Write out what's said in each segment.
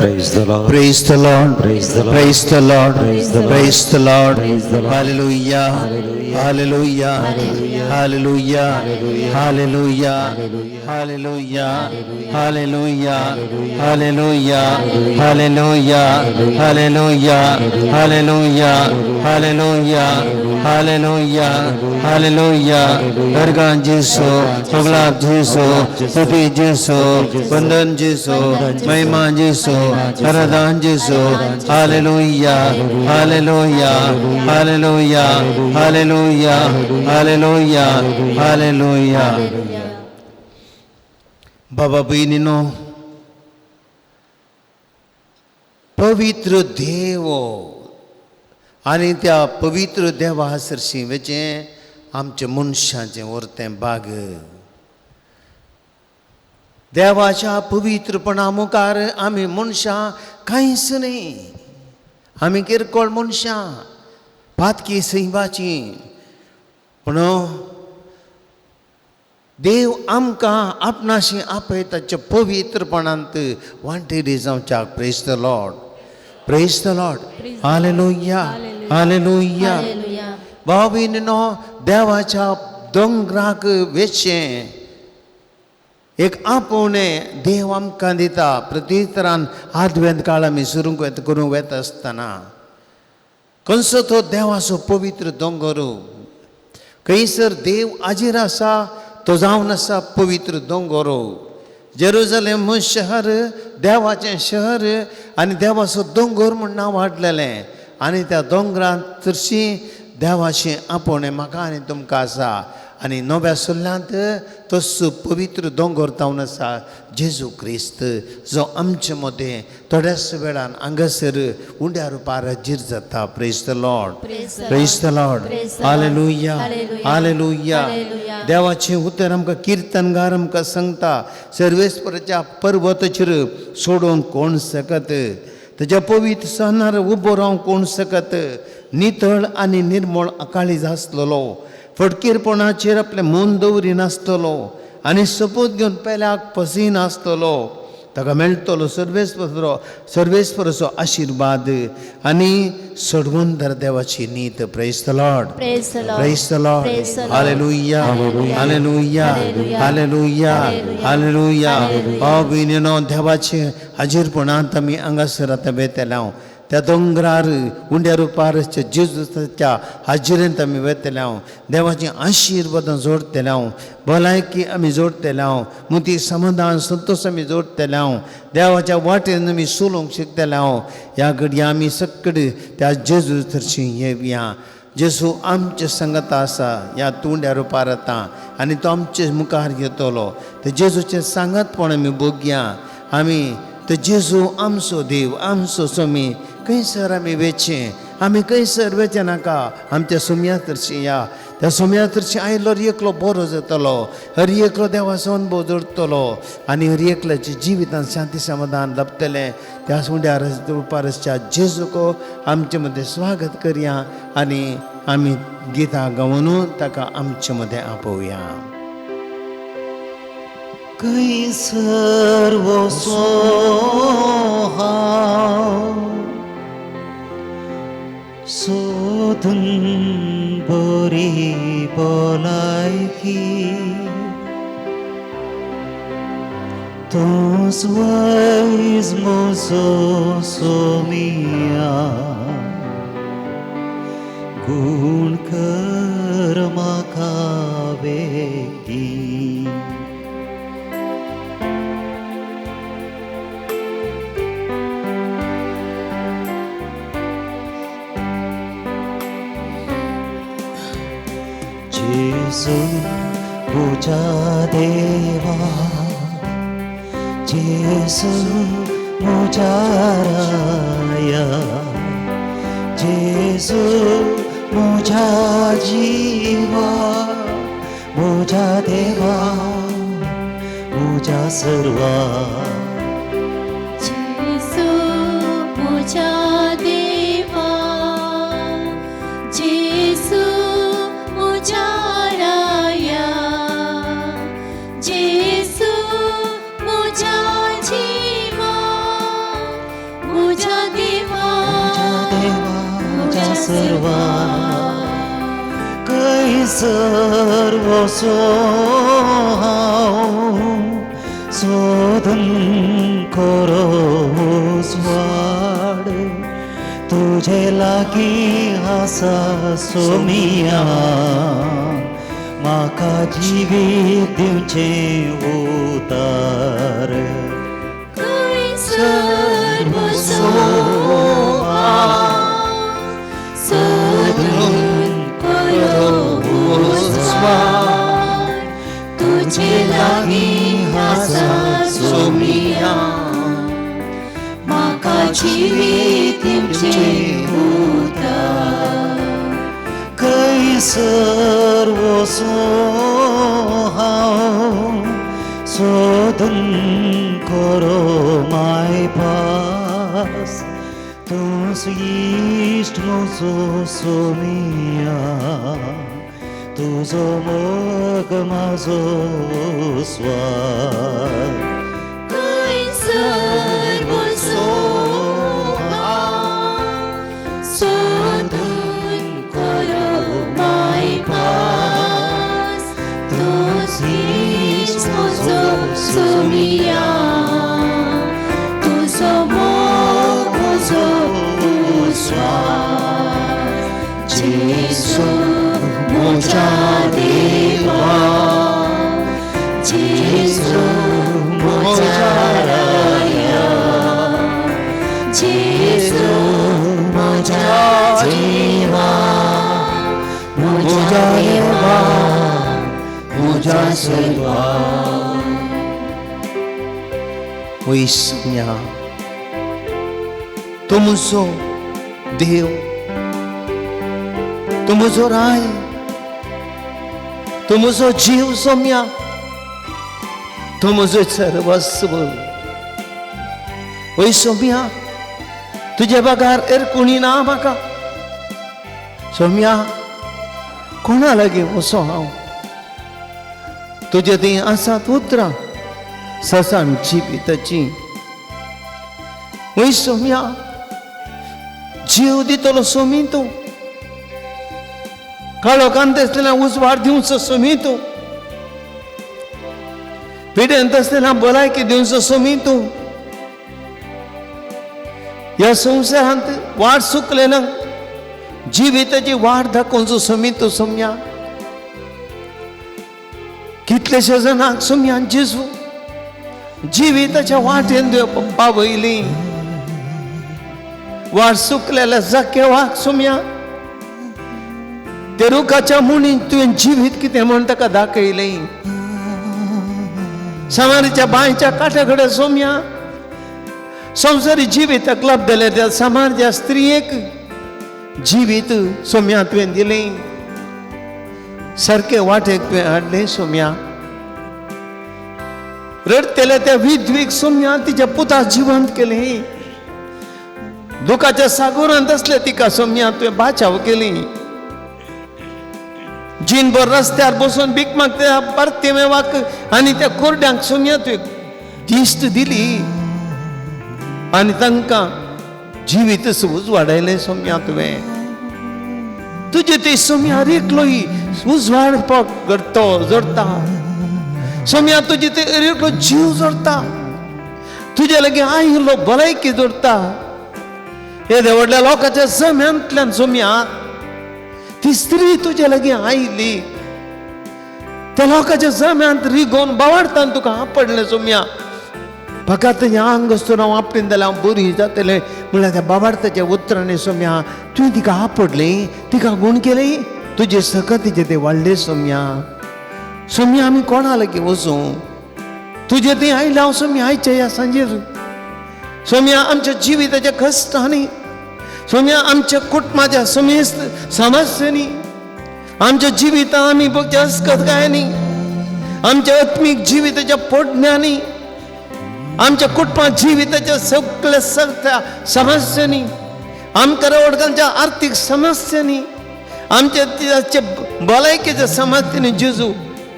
Praise the Lord. Praise the Lord. Praise the Lord. Praise the Lord. Praise the Lord. Praise the Lord. Praise the Lord. Hallelujah. Hallelujah. Hallelujah. Hallelujah. Hallelujah. Hallelujah. Hallelujah. Hallelujah. Hallelujah. Hallelujah. Hallelujah. Hallelujah. Hallelujah. Ergan Jesu, Paglab Jesu, Tuti Jesu, Vandan Jesu, Mahima Jesu, Aradan Jesu. Hallelujah. Hallelujah. Hallelujah. Hallelujah. Hallelujah. Hallelujah. बाबा बहिणीनो, पवित्र देव आणि त्या पवित्र देवा सरशी वेचे आमचे मनशाचे वर्तें बाग देवाच्या पवित्रपणा मुखार आमी मनशां कांयच न्ही. आमी किरकोळ मनशां पातकी सैवाची, पूण देव आमकां आपणाशी आपयताच्या पवित्रपणांत वांटेरी जावच्याक. Praise the Lord. Praise the Lord. Hallelujah. Hallelujah. भाव भयणीनो, देवाच्या दोंगराक वेचें एक आपोवणे देव आमकां दिता. प्रत्युत्तरान आदवेंत काळ आमी सुरू करूंक वेता आसतना खंयचो तो देवाचो पवित्र दोंगर, खंयसर देव हाजीर आसा तो जावन आसा पवित्र दोंगर. जेरुसलेम शहर देवाचें शहर आनी देवाचो दोंगर म्हूण नांव वाडलेलें. आनी त्या दोंगरांत चडशी देवाचें आपोवणें म्हाका आनी तुमकां आसा. आनी नव्या सल्ल्यांत तसो पवित्र दोंगर जावन आसा जेजू क्रिस्त, जो आमचे मदें थोड्याच वेळान हांगासर उंड्या रुपार हाजीर जाता. Praise the Lord. Praise the Lord. Hallelujah. Hallelujah. देवाचें उतर आमकां किर्तनगार आमकां सांगता, सर्वेस्पराच्या पर्वताचेर सोडून कोण सकत, ताच्या पवित्र स्थानार उबो रावंक कोण सकत. नितळ आनी निर्मळ अकाळीज आसलेलो, फटकीरपणाचेर आपलें मन दवरिनासतलो आनी सपूत घेवन पेल्याक पसिनासतलो. ताका मेळटलो सर्वेस्पराचो आशिर्वाद आनी सडवंतर देवाची नीत. Praise the Lord. Praise the Lord. Hallelujah. Hallelujah. Hallelujah. Hallelujah. भाव भयणीनो, देवाचे हाजीरपणांत आमी हांगासर आतां बेतल्याव. त्या दोंगरार उंड्या रुपारच्या जेजूच्या हाजिरेंत आमी वेतल्याव. देवाची आशिर्वादां जोडतल्याव, भलायकी आमी जोडतल्याव, मुती समाधान संतोश आमी जोडतल्याव, देवाच्या वाटेन आमी चलूंक शिकतल्याव. ह्या घडये आमी सकड त्या जेजू थरशी येवया. जेजू आमचे संगत आसा ह्या तुंड्या रुपार आतां, आनी तो आमचे मुखार येतलो. ते जेजूचें सांगतपण आमी भोगया. आमी ते जेजू आमचो देव, आमचो स्वामी. खंयसर आमी वेचें, आमी खंयसर वेचें नाका. आमच्या सुम्या तरशी या. त्या सुम्या तरशी आयलो हर एकलो बरो जातलो, हर एकलो देवाचो अनुभव जोडटलो आनी हर एकल्याच्या जिवितांत शांती समाधान लाभतलें. त्या उंड्या रुपारच्या जेजूको आमचे मदें स्वागत करया आनी आमी गितां गावन ताका आमचे मदें आपोवया. खंयसर वचो हांव सोदून बरी भलायकी, तोच वैज म्हजो सोमिया. गूण कर म्हाका वेगी. जेजू म्हज्या देवा, जेजू म्हज्या राया, जेजू म्हज्या जिवा, म्हज्या देवा, म्हज्या सर्वा. जेजू म्हज्या देवा, जेजू म्हज्या राया, जेजू म्हज्या जिवा, सर्वा कैसर वसो शोधन करो स्वाड तुझे लागी आसा सोमिया माका जिवीत दिवचे उतार सर्व सोहा शोधून करो स्वार तुझे लागी आसा सोमिया माका जिवीत दिवचे उतार कैसर वसो शोधन करो माय पास तुस इष्ट म्हजो सोमिया तुजो मोग म्हाजो स्वार सर्व सोहा शोधून करो माय पास तुझीच म्हजो सोमिया तुजो मोग म्हजो स्वार जेसू म्हज्या देवा जेसू म्हज्या राया जेसू म्हज्या देवा म्हज्या देवा म्हज्या सर्वा ओ ईश्वया तू म्हजो देव तू म्हजो राय तू म्हजो जीव सोम्या तू म्हजो सर्वस्व ओय सोम्या तुझे बगार एर कोणी ना म्हाका सोम्या कोणा लागी वसो हांव तुझे थंय आसात उतरां ससान जिविताची ओय सोम्या जीव दितलो सोमी तूं काळोखांत आसलेल्या उजवाड दिवचो सोमी तूं पिड्यांत आसलेल्या भलायकी दिवचो सोमी तूं ह्या संवसारांत वाट चुकलेल्या जिविताची वाट दाखोवचो सोमी तूं सोम्या कितलेशे जाणांक सोम्या जेजू जिविताच्या वाटेन तुवें पावयली वाट चुकलेल्या जाकेवाक सोम्या ते रुखाच्या मुणीन तुवें जिवीत कितें म्हण ताका दाखयलें समारीच्या बांयच्या कांठ्या कडेन सोम्या संवसारी जिवीताक लबलेल्या त्या समारच्या स्त्रियेक जिवीत सोम्या तुवें दिलें सारके वाटेक तुवें हाडलें सोम्या रडतेल्या त्या विधवीक सोम्या तिच्या पुता जिवंत केलें दुखाच्या सागोरांत आसले तिका सोम्या तुवें बाचाव केली जीनभर रस्त्यार बसून भीक मागता पार्थिमेवाक आनी त्या कोरड्यांक सोम्या तुवें दिश्ट दिली आनी तांकां जिवीत उजवाडायलें सोम्या तुवें तुजे ते सोम्या रेखलोय उजवाडपाक करतो जोडता सोम्या तुजे ते रेखलो जीव जोडता तुजे लागीं आयिल्लो भलायकी जोडता येदे व्हडल्या लोकांच्या जम्यांतल्यान सोम्या ती स्त्री तुजे लागीं आयिल्ली त्या लोकांच्या जम्यांत रिगोवन बावडतान तुका आपडलें सोम्या फकत हें आंग आसतना हांव आपटीन जाल्यार हांव बरी जातलें म्हळ्यार त्या बाबार्थाच्या उतरांनी सोम्या तुवें तिका आपडलें तिका गूण केलें तुजे सकतीचे ते वाडले सोम्या सोम्या आमी कोणा लागीं वचूं तुजे थंय आयला हांव सोम्या आयच्या ह्या सांजेर सोम्या आमच्या जिविताच्या कश्टांनी सोम्या आमच्या कुटुंबाच्या समेस्त समस्यांनी आमच्या जिवितांत आमी बघच्या अस्कतायांनी आमच्या आत्मीक जिविताच्या पोडण्यांनी आमच्या कुटुंबात जिविताच्या सगळ्या समस्यांनी आमकां रवडकांच्या आर्थीक समस्यांनी आमच्या भलायकेच्या समस्यांनी जेजू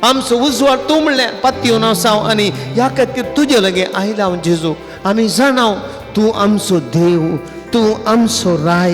आमचो उजवाड तूं म्हणलें पातयेवन आसाव आनी ह्या खातीर तुजे लागीं आयला हांव जेजू आमी जाणाव तूं आमचो देव तूं आमचो राय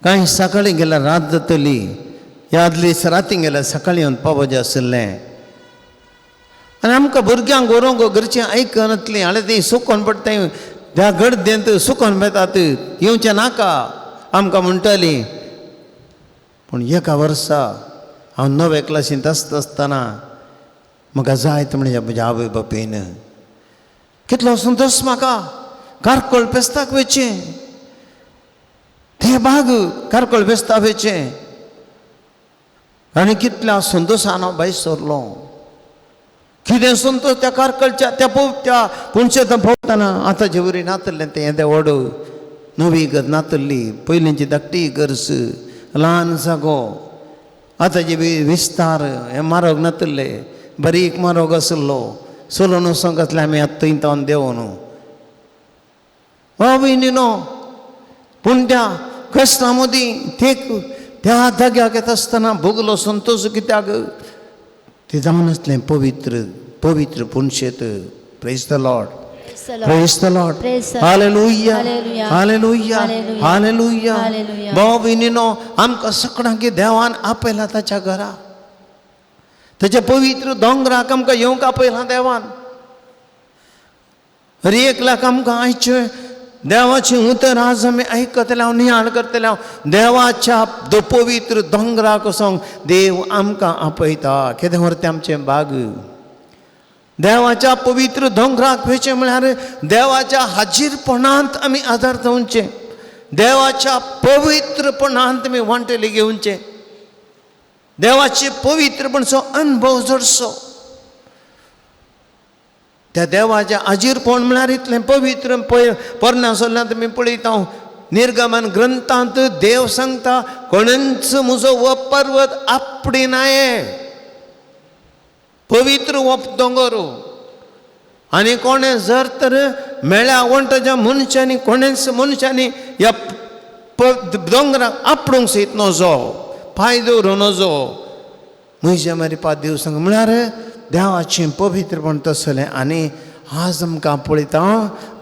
कांय सकाळीं गेल्यार रात जातली, ह्या आदली राती गेल्यार सकाळीं येवन पावोवचें आसलें. आनी आमकां भुरग्यांक गोरोवंक घरचीं आयकनातलीं, हाल्यां तीं सुकोन पडटाय, त्या गर्देंत सुकोन बेतात, येवचें नाका आमकां म्हणटालीं. पूण एका वर्सा हांव 9व्या क्लासींत आसतना म्हाका जायत म्हणजे म्हज्या आवय बापायन कितलो संतोश म्हाका कारकोळ फेस्ताक वयचें, ते बाग कारकोळ फेस्ताक वयचें. आनी कितल्या संतोशान हांव भायर सरलो. कितें संतोश त्या कारकळच्या त्या पुणशेंत भोंवतना. आतांचे वरी नातल्लें तें येदें व्हड नवी घर नातल्ली, पयलींची धाकटी घरस, ल्हान जागो. आतांचे विस्तार हे म्हारग नातल्ले, बारीक म्हारग आसलो. सोलोन वचोंक आसलें आमी आतां थंय तावन देंवो न्हू. भयणीनो, पूण त्या कश्टा मदीं त्या जाग्याक येता आसतना भोगलो संतोश कित्याक ते जावन आसलें पवित्र पुणशेत. Praise the Lord, praise the Lord, hallelujah, hallelujah, hallelujah. भाव भयणीनो, आमकां सगळ्यांक देवान आपयला ताच्या घरा, ताच्या पवित्र दोंगराक आमकां येवंक आपयलां देवान. हर एक लाख आमकां आयचे देवाची उतर आज आमी आयकतले, हांव नियाळ करतले. देवाच्या पवित्र दोंगराक वचोंक देव आमकां आपयता. कितें व्हरता आमचें बाग? देवाच्या पवित्र दोंगराक वयचें म्हळ्यार देवाच्या हाजीरपणांत आमी आदार जावचें, देवाच्या पवित्रपणांत आमी वांटेली घेवचें, देवाचे पवित्रपणाचो अनुभव जोडचो. त्या देवाच्या हाजीरपण म्हळ्यार इतलें पवित्र. परनासोल्यांत आमी पळयता, निर्गमन ग्रंथांत देव सांगता, कोणेंच म्हजो हो पर्वत आपडिनाये. पवित्र हो दोंगर. आनी कोणें जर तर मेळ्या वंटाच्या मनशांनी, कोणेंच मनशांनी ह्या दोंगराक आपडूंक सयत नजो, पांय दवरूं नजो. म्हज्या मारी देव सांग म्हळ्यार देवाचें पवित्रपण तसलें. आनी आज आमकां पळयता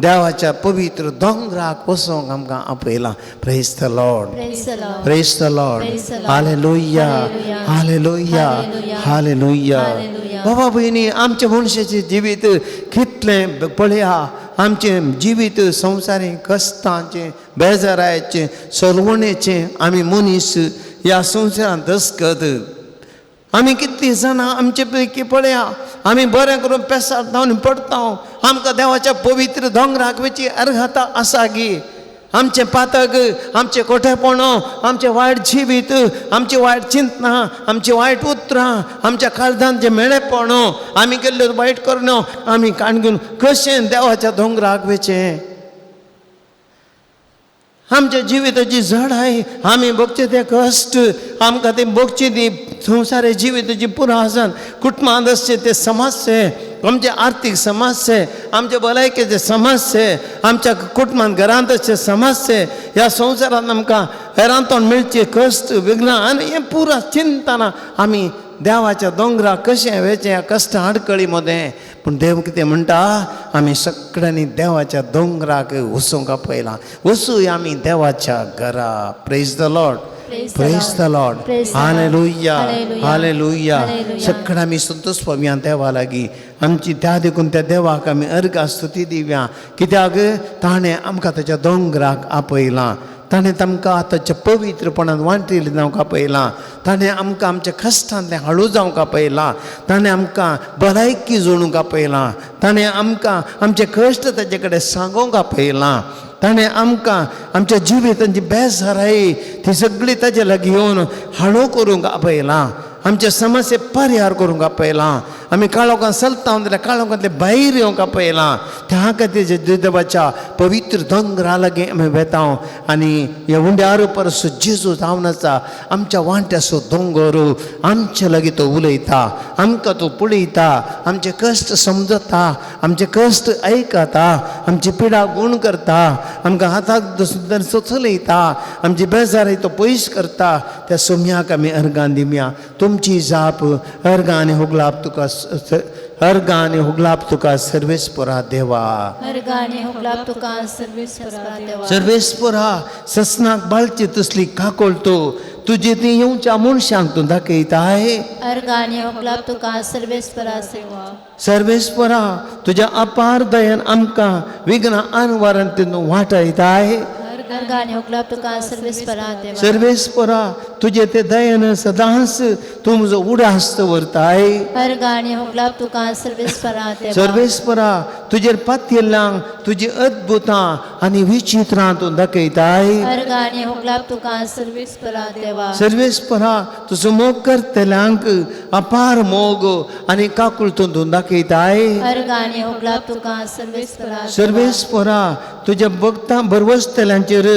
देवाच्या पवित्र दोंगराक वचोंक आमकां आपयलां. Praise the Lord, praise the Lord, hallelujah, hallelujah, hallelujah. बाबा भयणी, आमचे मनशाचें जिवीत कितलें पळया. आमचें जिवीत संवसारीक कश्टांचें, बेजाराचें, सरवणेचें आमी मनीस ह्या संवसारांत दसकत. आमी कितलीं जाणां आमचे पैकी पळया, आमी बरें करून पेसार जावन पडटा. आमकां देवाच्या पवित्र दोंगराक वयची अर्हता आसा गी? आमचें पातक, आमचें खोटेपणो, आमचें वायट जिवीत, आमची वायट चिंतनां, आमची वायट उतरां, आमच्या काळजांत जें मेळेपणो, आमी केल्ल्यो वायट करणो आमी काण घेवन कशें देवाच्या दोंगराक वयचें? आमच्या जिविताची झडाय आमी भोगचे ते कश्ट, आमकां ते भोगची ती संवसारी जिविताची पुरासन, कुटुंबांत आसचे ते समस्ये, आमचे आर्थीक समस्ये, आमचे भलायकेचे समस्ये, आमच्या कुटुंबांत घरांत आसचे समस्ये, ह्या संवसारांत आमकां हेरांतोन मेळचे कश्ट, विघ्नां, आनी हें पुरा चिंतना आमी देवाच्या दोंगराक कशें वयचें ह्या कश्ट आडकळी मदें. पूण देव कितें म्हणटा, आमी सगळ्यांनी देवाच्या दोंगराक वचूंक आपयलां. वचूया आमी देवाच्या घरा. Praise the Lord, praise the Lord, hallelujah, hallelujah. सगळ्यां आमी संतोश पावया देवा लागीं. आमची त्या देखून त्या देवाक आमी अर्घ स्तुती दिवया, कित्याक ताणें आमकां ताच्या दोंगराक आपयलां. ताणें आमकां आतांच्या पवित्रपणांत वांटेली जावंक आपयलां. ताणें आमकां आमच्या कश्टांतलें हाळू जावंक आपयलां. ताणें आमकां भलायकी जोडूंक आपयलां. ताणें आमकां आमचे कश्ट ताचे कडेन सांगोवंक आपयलां. ताणें आमकां आमच्या जिवितांची बेजाराई ती सगळी ताचे लागीं येवन हाळू करूंक आपयलां. आमचे समस्ये परिहार करूंक आपयलां. आमी काळोखांत चलता जाल्यार काळोखांतले भायर येवंक आपयलां. त्या खातीर देवाच्या पवित्र दोंगरा लागीं आमी वेता. आनी हे उंड्यार परस जेजू जावन आसा आमच्या वांट्याचो दोंगर. आमचे लागीं तो उलयता, आमकां तो पळयता, आमचे कश्ट समजता, आमचे कश्ट आयकता, आमची पिडा गूण करता, आमकां हाताक सुद्दां चलयता, आमची बेजारी तो पयस करता. त्या सोम्याक आमी अर्गां दिवया. तुमची जाप अर्गां आनी होगलाप तुका अर्गाने हुगलाप तुका सर्वेस्परा देवा अर्गाने हुगलाप तुका सर्वेस्परा देवा सर्वेस्परा ससनाक बालची तसली काकोळतो तुझे ते येऊच्या मनशांक तू दाखयता आहे अर्गाने हुगलाप तुका सर्वेस्परा सेवा सर्वेस्परा तुझ्या अपार दयन आमकां विघ्न आनवारान तू वाटयता आहे अर्गाने हुगलाप तुका सर्वेस्परा देवा सर्वेस्परा तुझे ते दयन सदांच तू म्हजो उडास्त व्हरताय अर्गाने हुगलाप तुका सर्वेस्परा देवा सर्वेस्परा तुजेर पातयेल्ल्यांक तुजी अद्भुतां आनी विचित्रां तू दाखयताय अर्गाने हुगलाप तुका सर्वेस्परा देवा सर्वेस्परा तुजो मोग करतल्यांक अपार मोग आनी काकुळतो तू दाखयताय अर्गाने हुगलाप तुका सर्वेस्परा सर्वेस्परा तुज्या भक्तां बरवसतल्यांचेर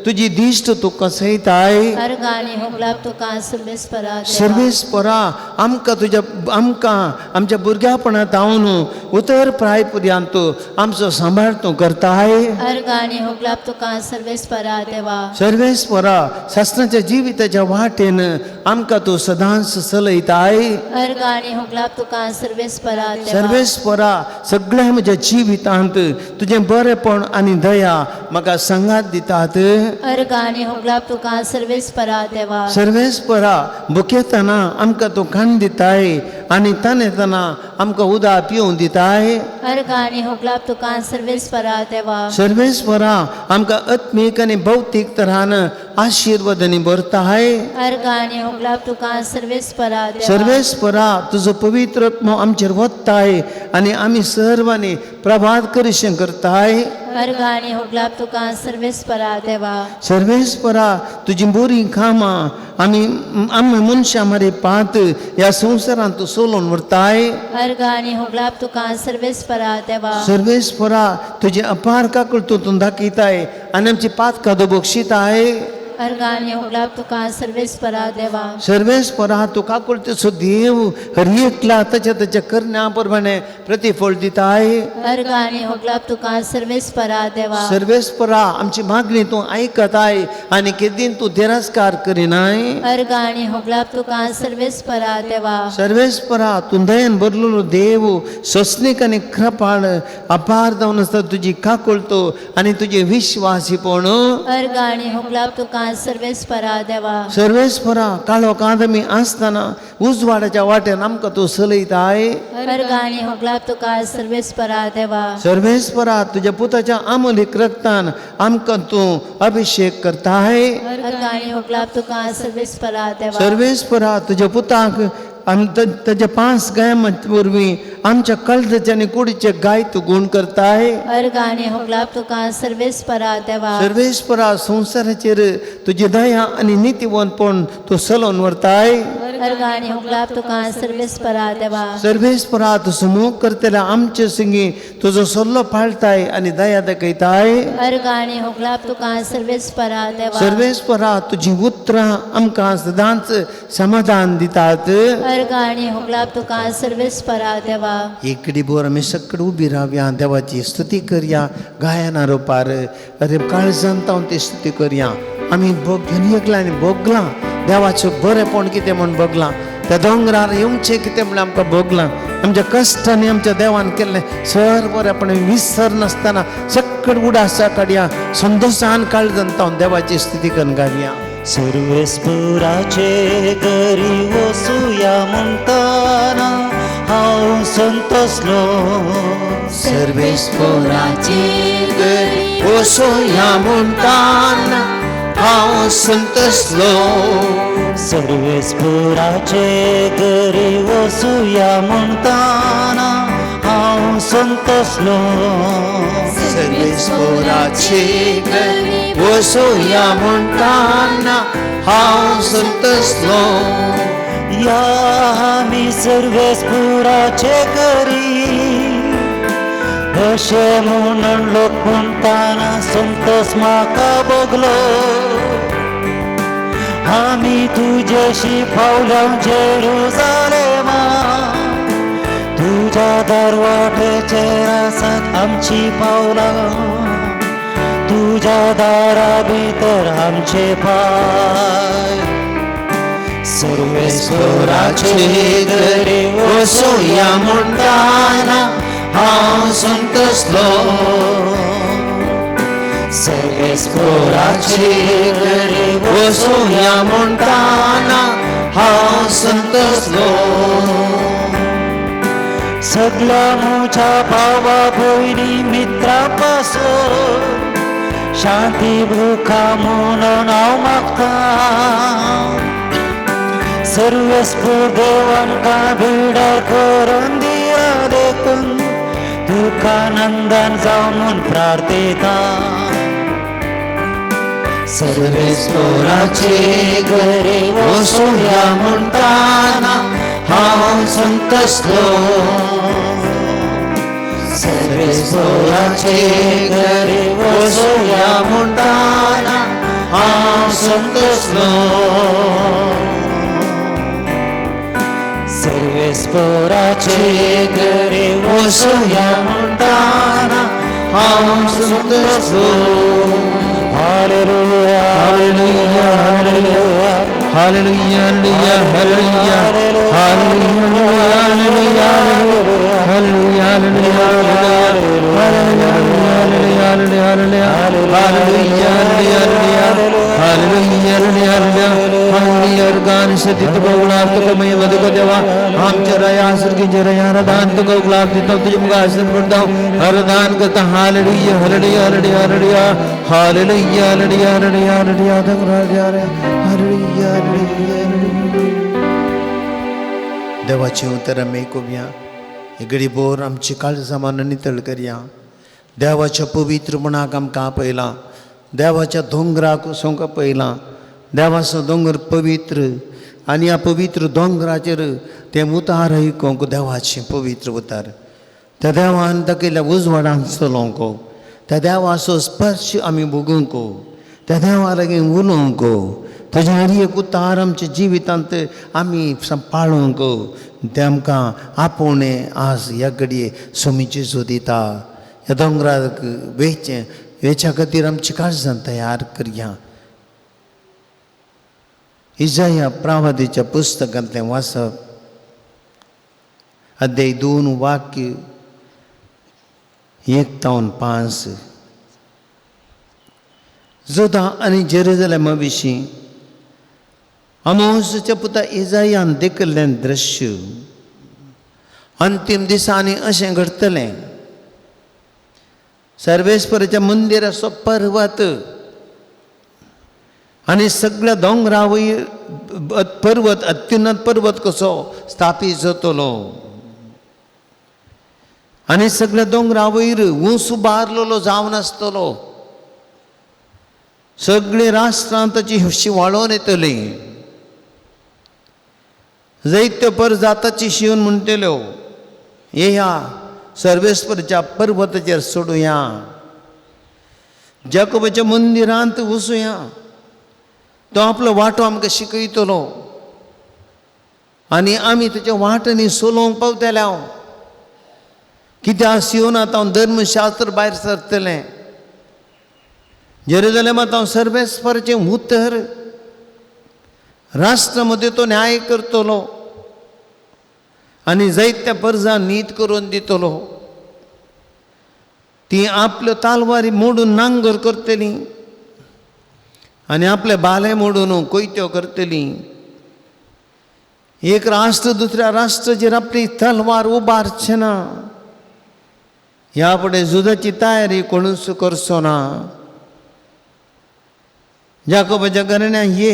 तुजी दिश्ट तू कसयताय अर्गाने हुगलाप तुका सर्वेस्परा देवा सर्वेस्परा आमकां आमच्या भुरग्यापणांत हांव उतर प्राय पर्यंत आमचो सांबाळ तूं करताय अर्गाने हुगलाप तुका सर्वेस्परा देवा सर्वेस्परा शास्त्राच्या जिविताच्या वाटेन आमकां तूं सदांच चलयताय अर्गाने हुगलाप तुका सर्वेस्परा देवा सर्वेस्परा सगळ्या म्हज्या जिवितांत तुजें बरेपण आनी दया म्हाका संगात दितात अर्गाने हुगलाप तुका सर्वेस्परा देवा सर्वेस्परा भुकेतना आमकां तूं खाण दिताय आनी ताणेतना आमकां उदक पिवूंक दिताय अर्गाने हुगलाप तुका सर्वेस्परा देवा सर्वेस्परा आमकां आत्मीक आनी भौतीक तरान आशिर्वादांनी भरताय अर्गाने हुगलाप तुका सर्वेस्परा देवा सर्वेस्परा तुजो पवित्र आत्मो आमचेर वत्ताय आनी आमी सर्वांनी प्रभात करीशें करताय अर्गाने हुगलाप तुका सर्वेस्परा देवा सर्वेस्परा तुजी बरी कामां आमी मनशां मारे पात ह्या संवसारांत तूं सोलून व्हरताय अर्गाने हुगलाप तुका सर्वेस्परा देवा सर्वेस्परा तुजे अपार काकूळ तूं दाखयताय आनी आमची पात कादो बक्षिताय अर्गाने हुगलाप तुका सर्वेस्परा देवा सर्वेस्परा तूं काकूळ तुजो देव हर एकला ताच्या करण्या प्रमाणे प्रतिफळ दिताय अर्गाने हुगलाप तुका सर्वेस्परा देवा सर्वेस्परा आमची मागणी तूं आयकताय आनी केदीन तूं तिरस्कार करिनाय अर्गाने हुगलाप तुका सर्वेस्परा देवा सर्वेस्परा तूं दयेन भरलेलो देव सोसणीक आनी कृपाळ अपार जावन आसता तुजी काकूळ तो आनी तुजे विश्वासीपण अर्गाने हुगलाप तुका सर्वेस्परा देवा सर्वेस्परा काळो कादमी आसतना उजवाडाच्या वाटेन आमकां तूं चलयताय अर्गाने हुगलाप तुका सर्वेस्परा देवा सर्वेस्परा तुज्या पुताच्या आमोलीक रक्तान आमकां तूं अभिषेक करताय अर्गाने हुगलाप तुका सर्वेस्परा देवा सर्वेस्परा तुज्या पुताक ताच्या 5 गायां वरवीं आमच्या कळजाचे आनी कुडीचे गाय तूं गुण करताय अर्गाने हुगलाप तुका सर्वेस्परा देवा सर्वेस्परा संवसाराचेर तुजी दया आनी नितीवंतपण तूं चलोवन व्हरताय अर्गाने हुगलाप तुका सर्वेस्परा देवा सर्वेस्परा तुजो मोग करतल्या आमचे सिंगी तुजो सल्लो पाळताय आनी दया दाखयताय अर्गाने हुगलाप तुका सर्वेस्परा देवा सर्वेस्परा तुजी उतरां आमकां सदांच समाधान दितात अर्गाने हुगलाप तुका सर्वेस्परा देवा एकडी बोर आमी सकड उबी रावया देवाची स्तुती करया गायना रोपार अरे काळजांत हांव ती स्तुती करया आमी घेवन येयला आनी भोगलां देवाचें बरेंपण कितें म्हूण भोगलां त्या दोंगरार येवचें कितें म्हण आमकां भोगलां आमच्या कश्टांनी आमच्या देवान केल्लें सर बरेंपण विसर नासतना सकड उडासा काडया संतोशान काळजांत हांव देवाची स्तुती करून गावया सर्वेस्पुराचे घरी वसूया म्हणटाना हांव संतोसलो सर्वेस्पुराचे घरी वसूया म्हणटाना हांव संतोसलो सर्वेस्पुराचे घरी वसूया म्हणटाना हांव संतोसलो सर्वेस्पुराचे घरी वसूया म्हणटाना हांव संतोसलो या आमी सर्वेस्पुराचे घरी अशें म्हणून लोक म्हणटाना संतोष म्हाका भोगलो आमी तुजेशी पावल्या जेरुजालेमा तुज्या दरवाटेचेर आसात आमची पावलां तुज्या दारा भितर आमचे पाय सर्वेश्वराचे घरी वसूया म्हणताना हांव संतसलो. सर्वेश्वराचे घरी वसूया म्हणताना हांव संतसलो. सगळ्या मुझ्या भावा भयणी मित्रापासून शांती भुखा म्हणून हांव मागता. सर्वेस्पूर देवांका भिडा करून दिया देखून दुःखानंदान जाऊन म्हूण प्रार्थिता. सर्वेश्वराचे घरी वसूया म्हणताना हांव संतसलो. सर्वेश्वराचे घरी वसूया म्हणताना हांव संतसलो. सर्वेस्पराचे घरी वसूया म्हणताना हांव संतसलो. Hallelujah hallelujah hallelujah hallelujah hallelujah hallelujah hallelujah गान सतीत बहुलार्थ कमय वदक देवा आमच्या रया सर्गी रया रदान तो गौलार्थ तो तुझे मुगासन करता हरदान करता. Hallelujah hallelujah hallelujah hallelujah hallelujah hallelujah hallelujah hallelujah hallelujah hallelujah. देवाचे उतर आमी आयकुया. हे घडीभर आमची काळजां नितळ करया. देवाच्या पवित्रपणाक आमकां आपयलां. देवाच्या दोंगराक वचूंक आपयलां. देवाचो दोंगर पवित्र आनी ह्या पवित्र दोंगराचेर ते उतार आयकूंक देवाचे पवित्र उतार. त्या देवान दाखयल्या उजवाडांत चलोवंक. त्या देवाचो स्पर्श आमी भोगूंक. त्या देवा लागीं उलोवंक. ताच्या हर एक उतार आमच्या जिवितांत आमी पाळूंक ते आमकां आपोवणे आज ह्या घडये सोमीची सोदिता. ह्या दोंगराक वेच्या खातीर आमची काळजां तयार करया. इजाया प्रावादीच्या पुस्तकांतलें वाचप अध्याय 2 वाक्य 1-5. जोदा आनी जेरुसलेमा विशीं आमोसच्या पुता इजायान देखिल्लें दृश्य अंतीम दिसांनी अशें घडतलें. सर्वेस्पराच्या मंदिराचो पर्वत आनी सगळ्या दोंगरा वयर पर्वत अत्युन्नत पर्वत कसो स्थापीत जातलो आनी सगळ्या दोंगरा वयर ऊंच उबारलेलो जावन आसतलो. सगळीं राष्ट्रां ताची शिवाळोन येतली. जायत्यो परजाताची शिवून म्हणटल्यो येया सर्वेस्पराच्या पर्वताचेर सोडुया. जाकोबाच्या मंदिरांत वचुया. तो आपलो वाटो आमकां शिकयतलो आनी आमी ताच्या वाटांनी सोलोवंक पावतले. कित्याक सियोनांत हांव धर्मशास्त्र भायर सरतलें. जेरुसलेमांत हांव सर्वेस्पराचें उतर. राष्ट्रा मदीं तो न्याय करतलो आनी जायत्या परजां नीत करून दितलो. ती आपल्यो तालवारी मोडून नांगर करतली आनी आपले बाले मोडून कोयत्यो करतली. एक राष्ट्र दुसऱ्या राष्ट्राचेर आपली तलवार उबारचें ना. ह्या फुडें झुजाची तयारी कोणूच करचो ना. जाकोबाच्या घराण्यांक ये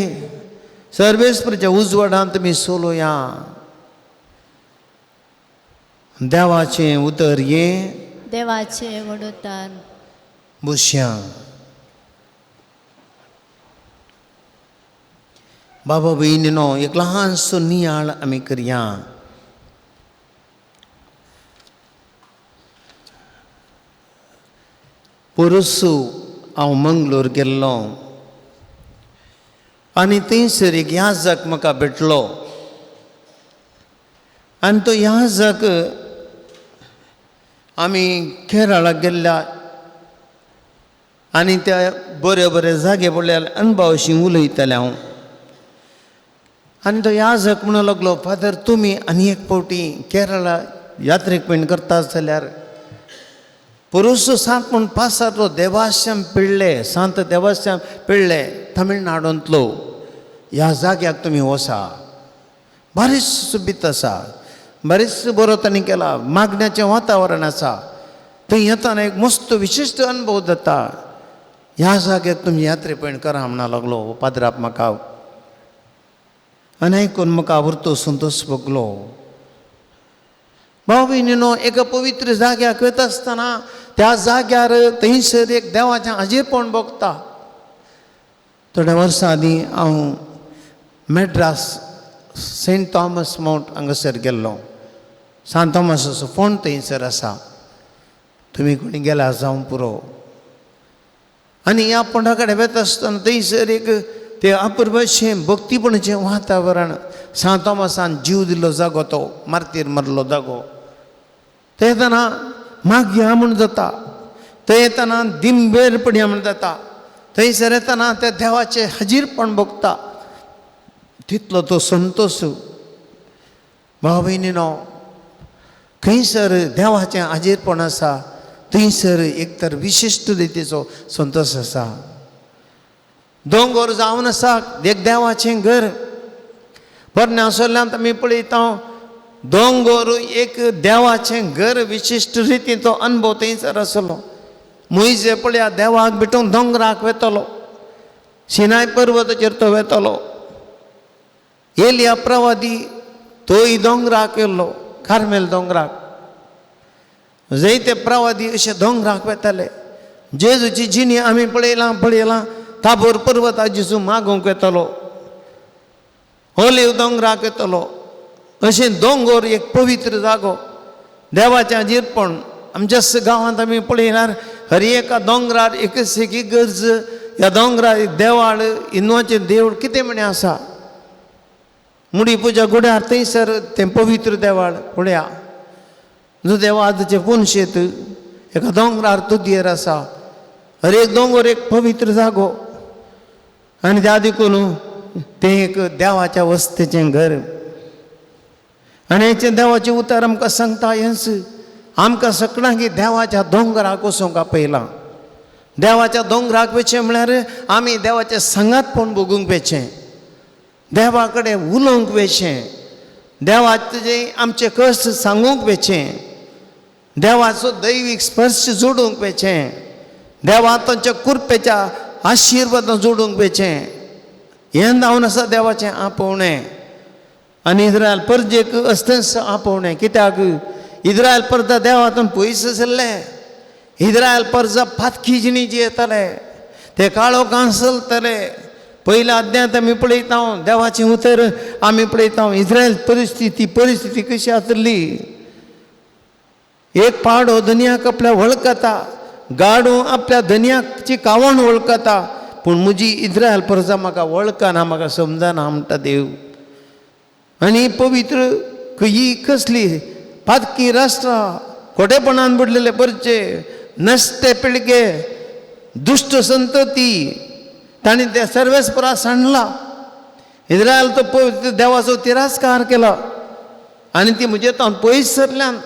सर्वेस्पराच्या उजवाडांत तुमी सोलोया. देवाचें उतर ये. देवाचे वडोतार. बुशया. बाबा भयणीनो एक ल्हानसो नियाळ आमी करया. पोरसू हांव मंगलोर गेल्लो आनी थंयसर एक याजक म्हाका भेटलो आनी तो याजक आमी केरळाक गेल्ल्या आनी त्या बरे बरे जागे पडल्या अणभवाशी उलयताले हांव. आनी तो याजक म्हणूं लागलो, फादर तुमी आनी एक फावटी केरळा यात्रेक बीन करता जाल्यार पुरुष सांत म्हूण 5-7 देवाश्रम पिळ्ळे, सांत देवाश्रम पिळ्ळे तमिळनाडूंतलो, ह्या जाग्याक तुमी वचा. बरेच सुबीत आसा, बरेच बरो तांणी केला, मागण्याचें वातावरण आसा. थंय येताना एक मस्त विशिश्ट अनुभव जाता. ह्या जाग्याक तुमी यात्रे पैण करा म्हणा लागलो पाद्राप म्हाका. आनी आयकून म्हाका व्हरतो संतोश भोगलो. भाव भयणीनो, एका पवित्र जाग्याक वता आसतना त्या जाग्यार थंयसर एक देवाचें हाजीरपण भोगता. थोड्या वर्सां आदीं हांव मॅड्रास सेंट थॉमस माउंट हांगासर गेल्लो. सांत थॉमसाचो फोंड थंयसर आसा. तुमी कोणी गेला जावं पुरो. आनी ह्या फोंडा कडेन वता आसतना थंयसर एक ते अपुर्वशें भक्तीपणाचें वातावरण. सांत थॉमसान जीव दिल्लो जागो, तो मार्तीर मरलो जागो. थंय येताना मागया म्हूण जाता, थंय येताना दिनभरपणी म्हूण जाता. थंयसर येताना त्या देवाचें हाजीरपण भोगता. तितलो तो संतोश. भाव भयणीनो, खंयसर देवाचें हाजीरपण आसा थंयसर एक तर विशिश्ट रितीचो संतोश आसा. दोंगर जावन आसा एक देवाचें घर. परण्यासोल्यांत आमी पळयता दोंगर एक देवाचें घर, विशिश्ट रितीचो अनुभव थंयसर आसलो. मोइजे पळया देवाक भेटून दोंगराक वेतलो, सिनाय पर्वताचेर तो वेतलो. एलिया प्रवादी तोय दोंगराक येयल्लो, कार्मेल दोंगराक. जायते प्रवादी अशे दोंगराक वेताले. जेजूची जिणी आमी पळयलां ताबोर पर्वताचेर मागोवंक येतलो, ओलीव दोंगराक येतलो. अशें दोंगर एक पवित्र जागो, देवाचें हाजीरपण. आमच्या गांवांत आमी पळयल्यार हर एका दोंगरार एकच एक इगर्ज, ह्या दोंगरार एक देवाळ, हिंदुवाचें देवूळ कितें म्हणे आसा. मुडी पुजा गुड्यार थंयसर तें पवित्र देवाळ पळया. जो देवाचे पोनशेत एका दोंगरार तुदयेर आसा. हर एक दोंगर एक पवित्र जागो. आनी त्या देखून तें एक देवाच्या वस्तेचें घर. आनी हेचें देवाचें उतर आमकां सांगता हेंच, आमकां सगळ्यांक देवाच्या दोंगराक वचूंक आपयलां. देवाच्या दोंगराक वचचें म्हळ्यार आमी देवाचें सांगातपण भोगूंक वचचें, देवा कडेन उलोवंक वचचें, देवाचें आमचें कश्ट सांगूंक वचचें, देवाचो दैवीक स्पर्श जोडूंक वचचें, देवाच्या कृपेच्या आशिर्वादां जोडूंक वचचें. हें जावन आसा देवाचें आपोवणें. आनी इस्रायल परजेक अस्तंस आपोवणें. कित्याक इस्रायल परजा देवातून पयस आसले. इस्रायल परजा फातकी जिणी जियेताले, ते काळो कांसलतले. पयल्या अध्यायांत आमी पळयता देवाचें उतर आमी पळयता इस्रायल परिस्थिती कशी आसली. एक पाडो धन्याक आपल्या वळखता, गाडो आपल्या धन्याची कावण वळखता, पूण म्हजी इस्रायल परजा म्हाका वळखना, म्हाका समजना म्हणटा देव. आनी पवित्र ही कसली पातकी राष्ट्रां, खोटेपणान बुडलेले परचे, नसते पिळगे, दुष्ट संतती, ताणी त्या सर्वेस्परा सांडला. इस्रायल तो पवित्र देवाचो तिरस्कार केला आनी ती म्हजे तावन पयस सरल्यान.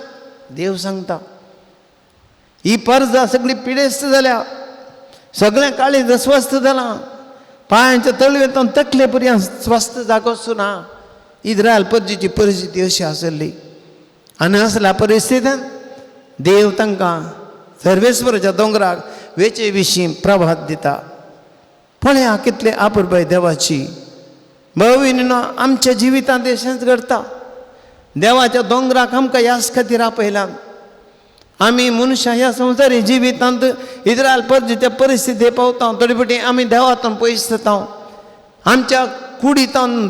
देव सांगता ही परजा सगळी पिडेस्त जाल्या, सगळें काळीज अस्वस्थ जालां, पांयाच्या तळवेतान तकले पर्यंत स्वस्थ जागो सुना. इस्रायल परजेची परिस्थिती अशी आसली. आनी असल्या परिस्थितींत देव तांकां सर्वेस्वराच्या दोंगराक वेचे विशीं प्रभात दिता. पळया कितले आपुरबाय देवाची. भयणीनो, आमच्या जिवितांत अशेंच घडटा. देवाच्या दोंगराक आमकां ह्याच खातीर आपयलां. आमी मनशां ह्या संवसारी जिवितांत इस्रायल परजेच्या परिस्थिती पावता. थोडे फावटी आमी देवातान पयस जाता. आमच्या कुडीतान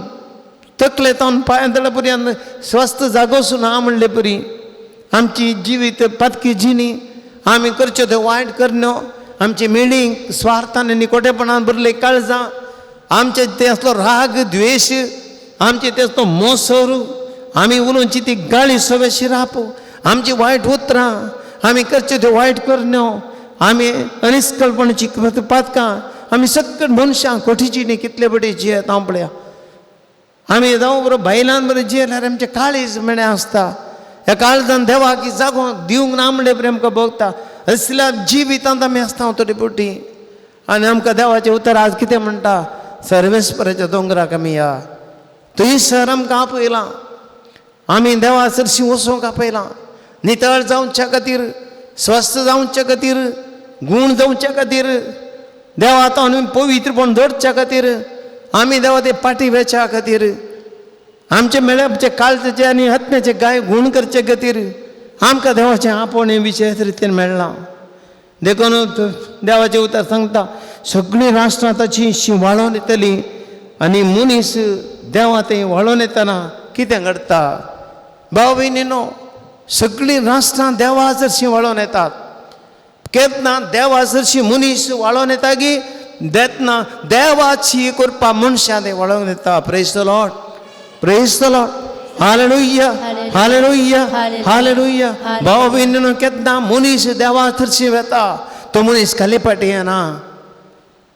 तकलेतान पांयातळा पर्यंत स्वस्थ जागो सुना म्हणले परी आमची जिवीत पातकी जिणी, आमी करच्यो त्यो वायट करण्यो, आमची मिळींग स्वार्थान आनी खोटेपणान भरले काळजां, आमचे ते असलो राग द्वेश, आमचे ते असलो मोसोर, आमी उलोवची ती गाळी सवेशी रापो, आमची वायट उतरां, आमी करच्यो त्यो वायट करण्यो, आमी आमी जावं बरो बायलां बरो जी जाल्यार आमचे काळीज म्हणे आसता ह्या काळजान देवा की जागो दिवंक ना म्हणले बरें आमकां भोगता असल्या जिवितांत आमी आसता थोडी पोटी आनी आमकां देवाचें उतर आज कितें म्हणटा सर्वेस्पराच्या दोंगराक आमी या थंयसर आमकां आपयलां आमी देवा सरशी वचोंक आपयलां नितळ जावच्या खातीर स्वस्थ जावच्या खातीर गूण जावच्या खातीर देवा तो आमी पवित्रपण दवरच्या खातीर आमी देवा ते पाटी वेच्या खातीर आमचे मेळपचे काळजाचे आनी आत्म्याचे गाय गूण करचे खातीर आमकां देवाचें आपोण हे विशेष रितीन मेळ्ळां देखून देवाचें उतर सांगता सगळीं राष्ट्रां ताची वाळोवन येतली आनी मनीस देवा तें वाळोवन येतना कितें घडटा भाव भयणीनो सगळीं राष्ट्रां देवा जरशीं वाळोवन येतात केन्ना देवा जरशीं मनीस वाळोवन येता की तेन्ना देवाची कृपा मनशां ते वाळोवन येता praise the Lord praise the Lord hallelujah hallelujah hallelujah भाव भयणीनो केन्ना मनीस देवा जरशीं येता तो मनीस खाली पाटी येना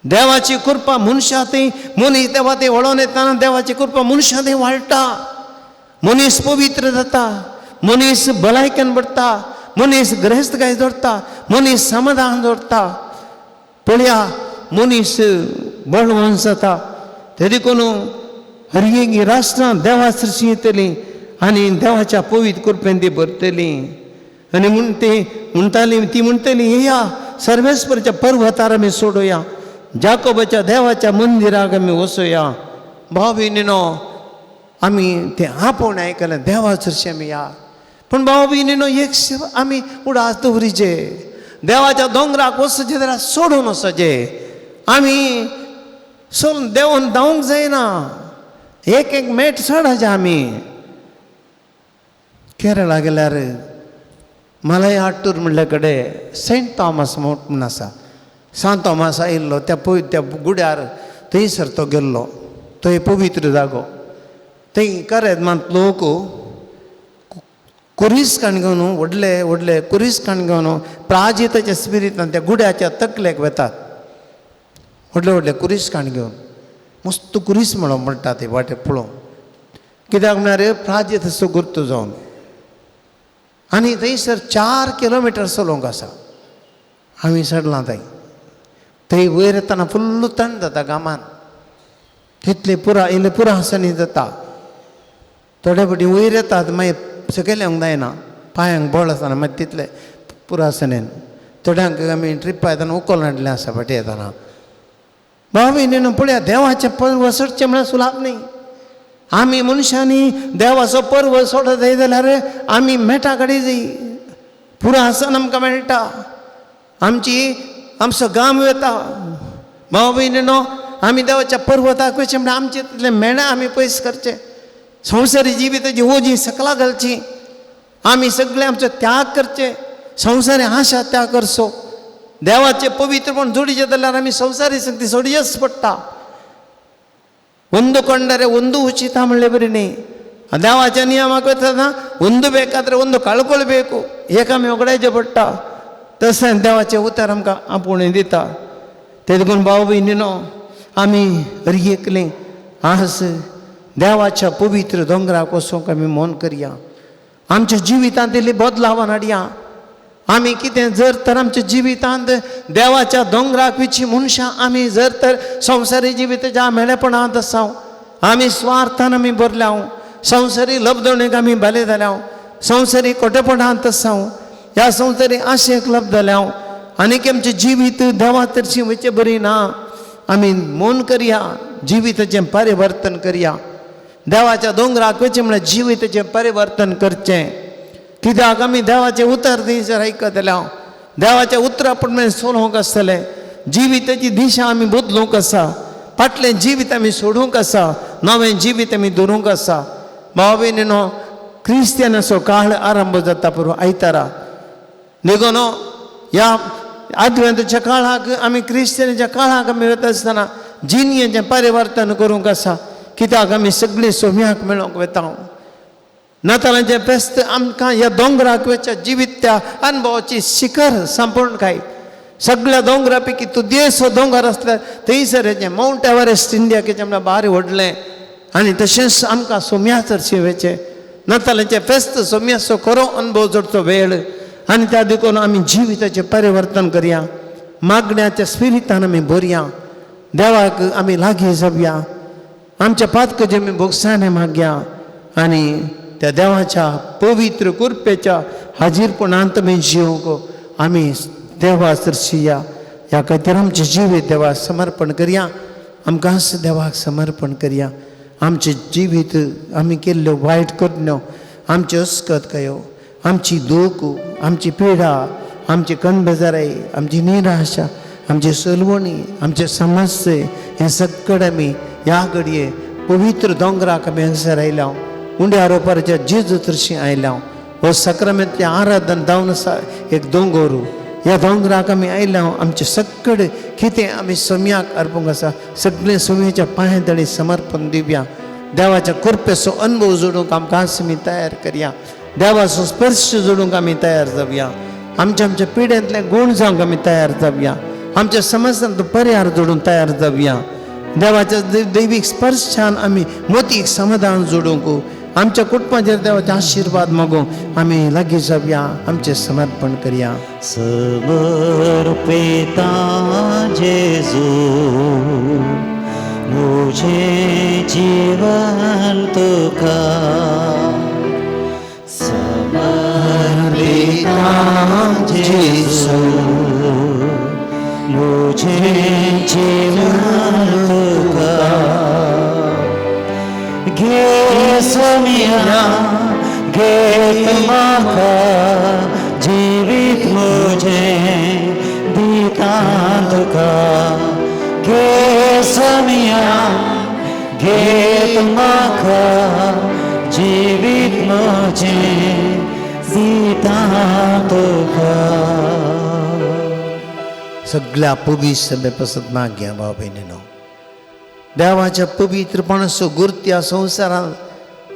देवाची कृपा मनशां ती मनीस देवा ते वळोवन येतना देवाची कृपा मनशां ती वाळटा मनीस पवित्र जाता मनीस भलायकेन पडटा मनीस ग्रहस्थकाय जोडटा मनीस समाधान जोडटा पळया मनीस बळवंत जाता ते देखून हर एक राष्ट्रां देवा सरशी येतली आनी देवाच्या पवित्र कृपेन ती भरतली आनी म्हणटाली ती म्हणटली येया सर्वेस्पराच्या पर्वतार आमी सोडुया जाकोबाच्या देवाच्या मंदिराक आमी वचुया भाव भयणीनो आमी तें आपोवन आयकलें देवा चरशी आमी या पूण भाव भयणीनो एक आमी उडास दवरिचे देवाच्या दोंगराक वचचें जाल्यार सोडून वचचें आमी सोडून देंवन धांवूंक जायना एक एक मेट चडाचे आमी केरळा गेल्यार मलय आट्टूर म्हणले कडेन सेंट थॉमस मावंट म्हूण आसा सांत थॉमस आयिल्लो त्या गुड्यार थंयसर तो गेल्लो थंय पवित्र जागो थंय करेदमांत लोक कुरीस काणगेवन व्हडले व्हडले कुरीस काणगेवन प्राजिताच्या स्पिरितान त्या गुड्याच्या तकलेक वेतात व्हडले व्हडले कुरीस काणगेवन मस्त कुरीस म्हणून म्हणटा ते वाटे पळोवन कित्याक म्हळ्यार प्राजीत असो गुर्त जावन आनी थंयसर 4 किलोमिटर चलोवंक आसा आमी चडलां थंय वयर येतना फुल्ल थंड जाता गामान तितले इल्ले पुरासनी जाता थोडे फावटी वयर येतात मागीर सकयल येवंक जायना पांयांक बळ आसतना मागीर तितले पुरासनेन थोड्यांक आमी ट्रिपा येतना उखल हाडलें आसा फाटी येतना भाव भयणीनो पळया देवाचें पर्व सोडचें म्हळ्यार सुलाभ न्ही आमी मनशांनी देवाचो पर्व सोडत जाय जाल्यार आमी मेटा काडी जाय पुरासन आमकां मेळटा आमचो गाम येता भाव भयणीनो आमी देवाच्या पर्वताक वचचें म्हळ्यार आमचें तितलें मेणा आमी पयस करचें संवसारी जिविताची ओजी सकला घालची आमी सगळे आमचो त्याग करचे संवसारी आशा त्याग करचो देवाचे पवित्रपण जोडीचे जाल्यार आमी संवसारी संगती सोडचेच पडटा ಒಂದು ಕೊಂಡರೆ ಒಂದು ಉಚಿತ म्हणले बरी न्ही देवाच्या नियमाक वतना ಒಂದು ಬೇಕಾದ್ರೆ ಒಂದು ಕಳ್ಕೊಳ್ಬೇಕು ಏಕಮೇ ಒಗಡಾयचे पडटा तशें देवाचें उतर आमकां आपुणूय दिता ते देखून भाव भयणीनो आमी एकलें आज देवाच्या पवित्र दोंगराक वचूंक आमी मोन करया आमच्या जिवितांत इल्ली बदलावन हाडया आमी कितें जर तर आमच्या जिवितांत देवाच्या दोंगराक विची मनशां आमी जर तर संवसारी जिविताच्या मेळेपणांत आसाव आमी स्वार्थान आमी भरल्याव संवसारी लबदणेक आमी बाले जाल्याव संवसारी खोटेपणांत आसाव ह्या संवसारी आशेक लब जाल्याव आनीक आमचें जिवीत देवा तरची वयचें बरी ना आमी मोन करया जिविताचें परिवर्तन करया देवाच्या दोंगराक वचचें म्हळ्यार जिविताचें परिवर्तन करचें कित्याक आमी देवाचें उतर थंयसर आयकत जाल्यार देवाच्या उतरा प्रमाणे चलोवंक आसतलें जिविताची दिशा आमी बदलूंक आसा फाटलें जिवीत आमी सोडूंक आसा नवें जिवीत आमी दवरूंक आसा भाव भयणीनो क्रिस्तियानाचो काळ आरंभ जाता पुरो आयतारा देखून ह्या आदवेंताच्या काळाक आमी क्रिस्तियानाच्या काळाक आमी वता आसतना जिणयेचें परिवर्तन करूंक आसा कित्याक आमी सगळीं सोम्याक मेळोंक वेता नातालांचें फेस्त आमकां ह्या दोंगराक वयच्या जिवीत त्या अनुभवाची शिखर संपूर्णकाय सगळ्या दोंगरा पैकी तो देसो दोंगर आसल्यार थंयसर हेचें माउंट एव्हरेस्ट इंडियाचें म्हणल्यार भारी व्हडलें आनी तशेंच आमकां सोम्याचर शिवेचे नातालांचे फेस्त सोम्याचो खरो अनुभव जोडचो वेळ आनी त्या देखून आमी जिविताचें परिवर्तन करया मागण्याच्या स्पिरितान आमी भरया देवाक आमी लागीं जावया आमच्या पातकाचे आमी भोगसाणे मागया आनी त्या देवाच्या पवित्र कृपेच्या हाजीरपणांत आमी जिवंक आमी देवासर शिया ह्या खातीर आमचें जिवीत देवाक समर्पण करया आमकां देवाक समर्पण करया आमचें जिवीत आमी केल्ल्यो वायट कृत्यो आमच्यो अस्कतकायो आमची दूख आमची पिडा आमची कणबेजाराई आमची निराशा आमची सलवणी आमचे समस्ये हे सगळे आमी ह्या घडये पवित्र दोंगराक आमी हंगसर आयल्या उंड्या रोपाराच्या जेजू थरशी आयल्या हो सक्रामेंतलें आराधन जावन आसा एक दोंगर ह्या दोंगराक आमी आयल्या आमचे सगळे कितें आमी सोम्याक अर्पूंक आसा सगळें सोम्याच्या पांयदळी समर्पण दिवया देवाच्या कृपेचो अनुभव जोडूंक आमकां आमी तयार करया देवाचो स्पर्श जोडूंक आमी तयार जावया आमच्या पिड्यांतले गुण जावंक आमी तयार जावया आमच्या समस्यांचो पर्याय जोडून तयार जावया देवाच्या दैवीक स्पर्शान आमी मोतीक समाधान जोडूंक आमच्या कुटुंबाचेर देवाचे आशिर्वाद मागूंक आमी लागीं जावया आमचें समर्पण करया समर्पिता जेजू मुझे जीवन तुका समर्पिता जेजू मुझे जीवन तुका घे सोम्या घे म्हाका जिवीत मुझे दिता तुका घे सोम्या घे म्हाका जिवीत मुझे दिता तुका सगळ्या पवित्र सभे पसत मागया भाव भयणीनो देवाच्या पवित्रपणाचो गुर्त ह्या संवसारांत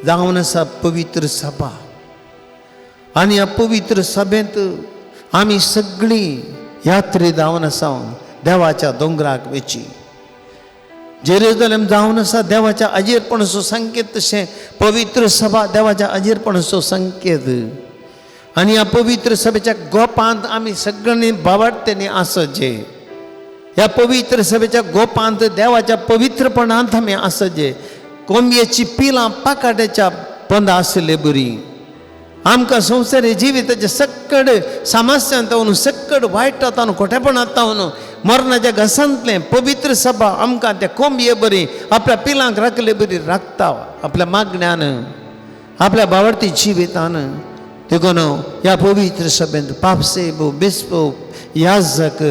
जावन आसा पवित्र सभा आनी ह्या पवित्र सभेंत आमी सगळीं यात्री जावन आसा देवाच्या दोंगराक वेची जेरुसलेम जावन आसा देवाच्या अजेरपणाचो संकेत तशें पवित्र सभा देवाच्या अजेरपणाचो संकेत आनी ह्या पवित्र सभेच्या गोपांत आमी सगळ्यांनी बाबार्थेनी आसचे ह्या पवित्र सभेच्या गोपांत देवाच्या पवित्रपणांत आमी आसचे कोंबयेची पिलां पाकाट्याच्या पंदा आसले बरी आमकां संवसारी जिविताचे सगळे समस्यांत सगळे वायटांत खोटेपणांत मरणाच्या घसांतले पवित्र सभा आमकां त्या कोंबये बरी आपल्या पिलांक राखले बरी राखता आपल्या मागण्यान आपल्या बावर्थी जिवितान देखून ह्या पवित्र सभेंत पापसेबो बिस्पो याजक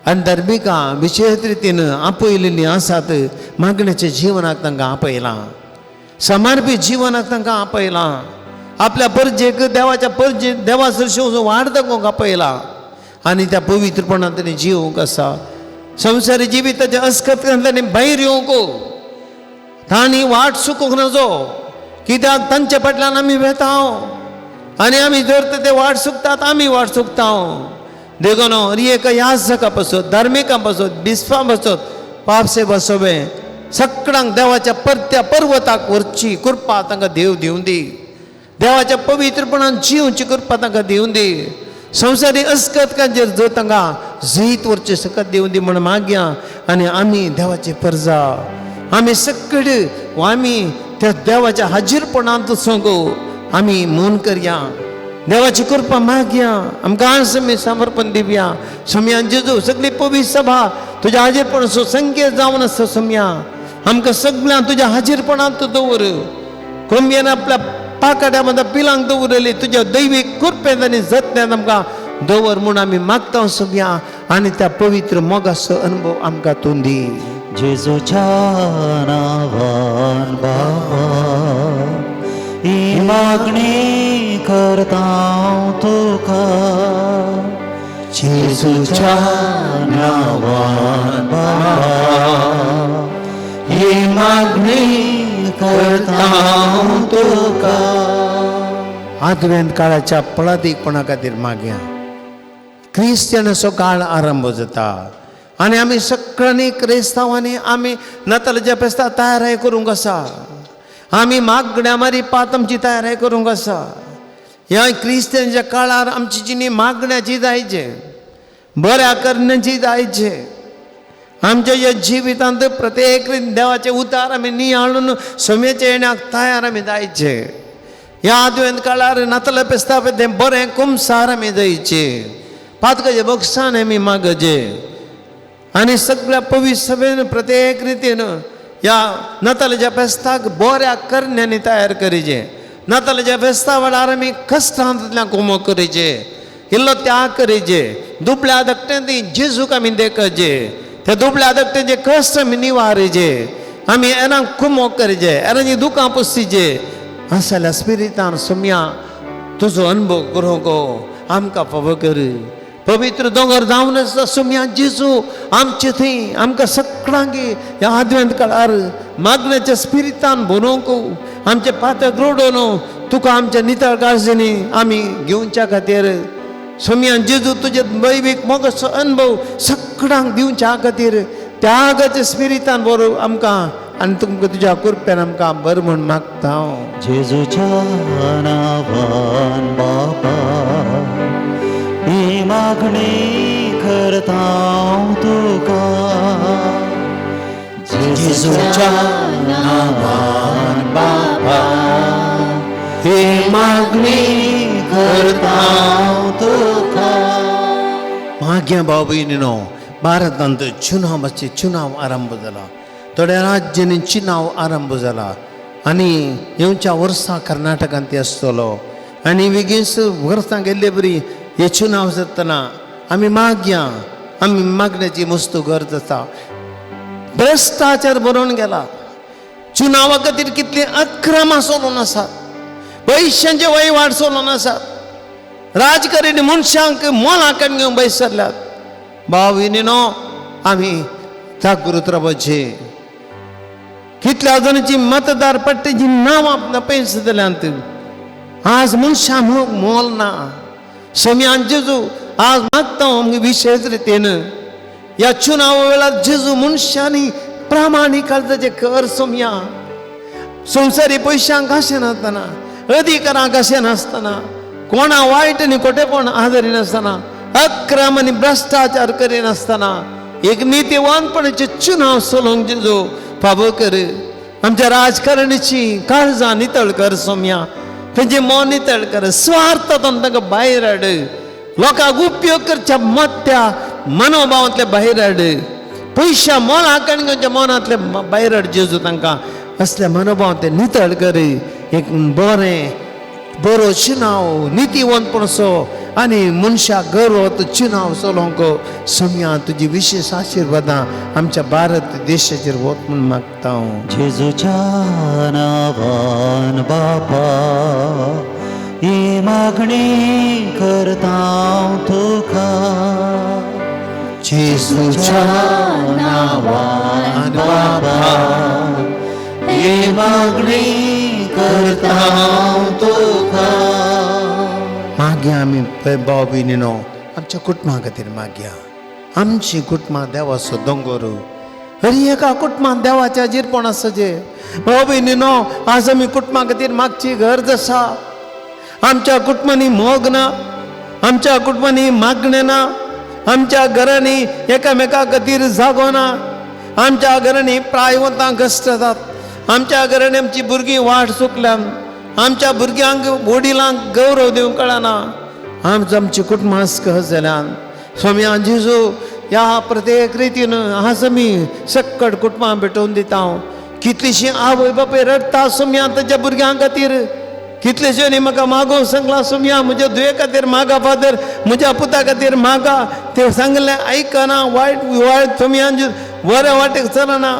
आनी धर्मिकां विशेष रितीन आपयलेलीं आसात मागण्याच्या जिवनाक तांकां आपयलां समर्पीत जिवनाक तांकां आपयलां आपल्या परजेक देवाच्या परजे देवासर वाड दाखोवंक आपयलां आनी त्या पवित्रपणांत ताणें जिवंक आसा संवसारी जिविताच्या अस्कतांतल्यान ताणें भायर येवंक तांणी वाट चुकोवंक नजो कित्याक तांचे फाटल्यान आमी वेता आनी आमी जर ते वाट चुकतात आमी वाट चुकता देखून एक याजका पासत धार्मिकां पासत बिस्पां पासत पापसे बसोवे सगळ्यांक देवाच्या परत्या पर्वताक व्हरची कृपा तांकां देव दिवं दी देवाच्या पवित्रपणान जिवची कृपा तांकां दिवं दी संवसारी अस्कतकांचेर जर तांकां जैत व्हरचे सकत दिवं दी म्हण मागया आनी आमी देवाची परजा आमी सगळे आमी त्या देवाच्या हाजीरपणांत सोंगो आमी मोन करया देवाची कृपा मागया आमकां आमी समर्पण दिवया सोम्या जेजू सगळी पवित्र सभा तुज्या हाजीरपणाचो संकेत जावन आसा सोम्या आमकां सगळ्यांक तुज्या हाजीरपणांत दवर कोंबयेन आपल्या पाकाट्या मदां पिलांक दवरली तुज्या दैवीक कृपेंत आनी जतनान आमकां दवर म्हूण आमी मागता सोम्या आनी त्या पवित्र मोगाचो अनुभव आमकां तूं दी जेजूच्या नांवान बाबा ही मागणी करता तुका जेजूच्या नांवान बाबा ही मागणी करता तुका आदवेंत काळाच्या पळादीकपणा खातीर मागया क्रिस्तियनाचो काळ आरंभ जाता आणि आम्ही सगळ्यांनी क्रिस्तावांनी आम्ही नातालाच्या फेस्ता तयारी करूंक आसा. आमी मागण्या मारी पात आमची तयारी करूंक आसा. ह्या क्रिस्तांच्या काळार आमची जिणी मागण्याची जायचे, बऱ्या करण्याची जायचे. आमच्या या जिवितांत प्रत्येक देवाचे उतार आमी नियाळून सोम्याच्या येण्याक तयार आमी जायचे. ह्या आदवेंत काळार नाताला पेस्ता ते बरें कुमसार आमी जायचे, पातकाचे बक्षान आमी मागचे. आनी सगळ्या पवित्र सभेन प्रत्येक रितीन ह्या नातालाच्या फेस्ताक बऱ्या करण्यांनी तयार करीचे. नातालाच्या फेस्ता वेळार आमी कश्टांतल्यान कुमो करीचे, इल्लो त्याग करीचे. दुबळ्या धाकट्यान ती जेजूक आमी देखचे, त्या दुबळ्या धाकट्याचे कश्ट आमी निवारीचे. आमी एरांक कुमो करीचे, एरांची दुकां पुसतीचे. असल्या स्पिरितान सोम्या तुजो अनुभव करूंक आमकां फावो कर. पवित्र दोंगर जावन आसता सोम्या जेजू आमचे थंय आमकां सगळ्यांक ह्या आदवेंत काळार मागण्याच्या स्पिरितान भरोवंक, आमचे पातक रोडोवन तुका आमच्या नितळ काळजीनी आमी घेवच्या खातीर सोम्या जेजू तुजे दैवीक मोगाचो अनुभव सगळ्यांक दिवच्या खातीर त्यागाच्या स्पिरितान बरो आमकां आनी तुमकां तुज्या कृपेन आमकां बरें म्हूण मागता हांव. जेजूच्या नांवान बापा ही मागणी करता हांव तुका. जेजूच्या नांवान बापा ही मागणी करता हांव तुका. माग्या भाव भयणीनो, भारतांत चुनाव आरंभ जाला. थोड्या राज्यांनी चुनाव आरंभ जाला आनी येवच्या वर्सां कर्नाटकांत ते आसतलो. आनी बेगीनच वर्सां गेल्ले बरी हे चुनाव जातना आमी मागण्याची मस्त गरज आसा. भ्रश्टाचार बरोवन गेला. चुनावा खातीर कितले अक्रमां चलोवन आसात, पयशांचे वयवाट चलोवन आसात. राजकारणी मनशांक मोलांकन घेवन बसरल्यात. भाव भयणीनो, आमी जागृत रावचे. कितल्या जाणांची मतदार पट्ट्याची नांवां पयस जाल्यांत आज मनशां मोल ना. सोम्यान जेजू आज मागता आमगे विशेष रितीन ह्या चुनाव वेळार जेजू मनशांनी प्रामाणीक काळजाचे कर. सोम्या संवसारी पयशांक आशे नासतना, अधिकारांक आशे नासतना, कोणा वायट आनी खोटेपण आदरी नासतना, अक्रम आनी भ्रश्टाचार करिनासतना एक नितीवानपणाचे चुनाव चलोवंक जेजू फावो कर. आमच्या राजकारण्याची काळजां नितळ कर सोम्या. तेंचे मन नितळ कर. स्वार्थांतून तांकां भायर हाड. लोकांक उपयोग करच्या मोठ्या मनोभावांतले भायर हाड. पयशा मोलांकन घेवच्या मनांतले भायर हाड. जेजू तांकां असल्या मनोभाव ते नितळ कर. एक बरो चुनाव नितीवंतपणसो आनी मनशाक गौरव चुनाव चलोवंक सोम्या तुजी विशेष आशिर्वादां आमच्या भारत देशाचेर वत म्हूण मागता हांव. जेजूच्या नांवान बापा ही मागणी करता हांव तुका. जेजूच्या नांवान बापा ही मागणी करता हांव तुका. मागया आमी भाव भयणीनो, आमच्या कुटुंबा खातीर मागया. आमची कुटुंबां देवाचो दोंगर. हर एका कुटुंबांत देवाच्या जिरपण आसाचे. भाव भयणीनो, आज आमी कुटुंबा खातीर मागची गरज आसा. आमच्या कुटुंबांनी मोग ना, आमच्या कुटुंबांनी मागणें ना, आमच्या घरांनी एकामेका खातीर जागो ना, आमच्या घरांनी प्रायवतां कश्ट जातात, आमच्या घरांनी आमची भुरगीं वाट चुकल्यान, आमच्या भुरग्यांक वडिलांक गौरव दिवंक कळना, आमची कुटुंबां कस जाल्यान. स्वामी जेजू ह्या प्रत्येक रितीन आज आमी सक्कट कुटुंबां भेटोवन दिता. कितलीशीं आवय बापूय रडटा सोम्या ताच्या भुरग्यां खातीर. कितलेशे म्हाका मागोवंक सांगला सोम्या, म्हज्या धुये खातीर मागा फादर, म्हज्या पुता खातीर मागा. ते सांगलें आयकना, वायट सोम्या बऱ्या वाटेक चलना,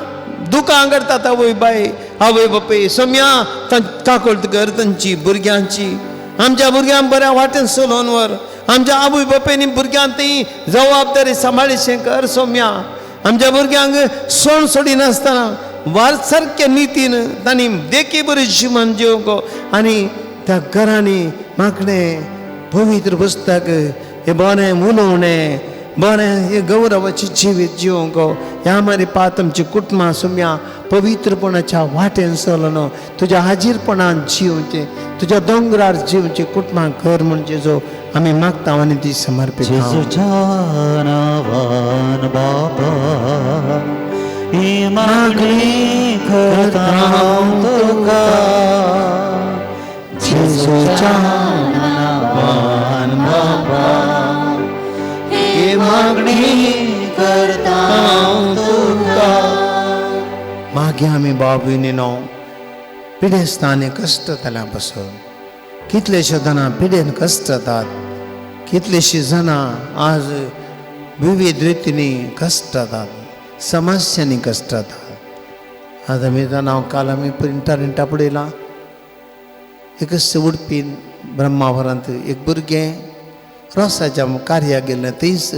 दुकां करतात आवय बापूय. सोम्या काकूळट कर तांची भुरग्यांची. आमच्या भुरग्यांक बऱ्या वाटेन चलोवन व्हर. आमच्या आवय बापूयनी भुरग्यांक ती जबाबदारी सांबाळीशें कर सोम्या. आमच्या भुरग्यांक सोण सोडी नासतना सारक्या नितीन तांणी देखी बरें जिवन जिवंक आनी त्या घरांनी मागणें पवित्र पुस्तक हे बरें उलोवणें बरें हे गौरवाची जिवीत जिवंक ह्या मारी पात आमची कुटुंबां सुम्या पवित्रपणाच्या वाटेन चलून तुज्या हाजीरपणान जिवचे तुज्या दोंगरार जिवचे कुटुंबाक घर म्हणजे जो आमी मागता आनी ती समर्पित जेजूच्या नावान बाबा ही मागणी करता तुका जेजूच्या नावान बाबा ही मागणी करता तुका मागे आमी बाबुयनीनो पिडेस्तांनी कश्ट जाल्या पासून कितलेशे जाणां पिडेन कश्ट जातात कितलीशीं जाणां आज विविध रितींनी कश्ट जातात समस्यांनी कश्ट जातात आज आमी जाणां काल आमी इंटरनेटा पळयलां एक उडपीन ब्रह्मावरांत एक भुरगें रोसाच्या कार्याक गेल्लें थंयच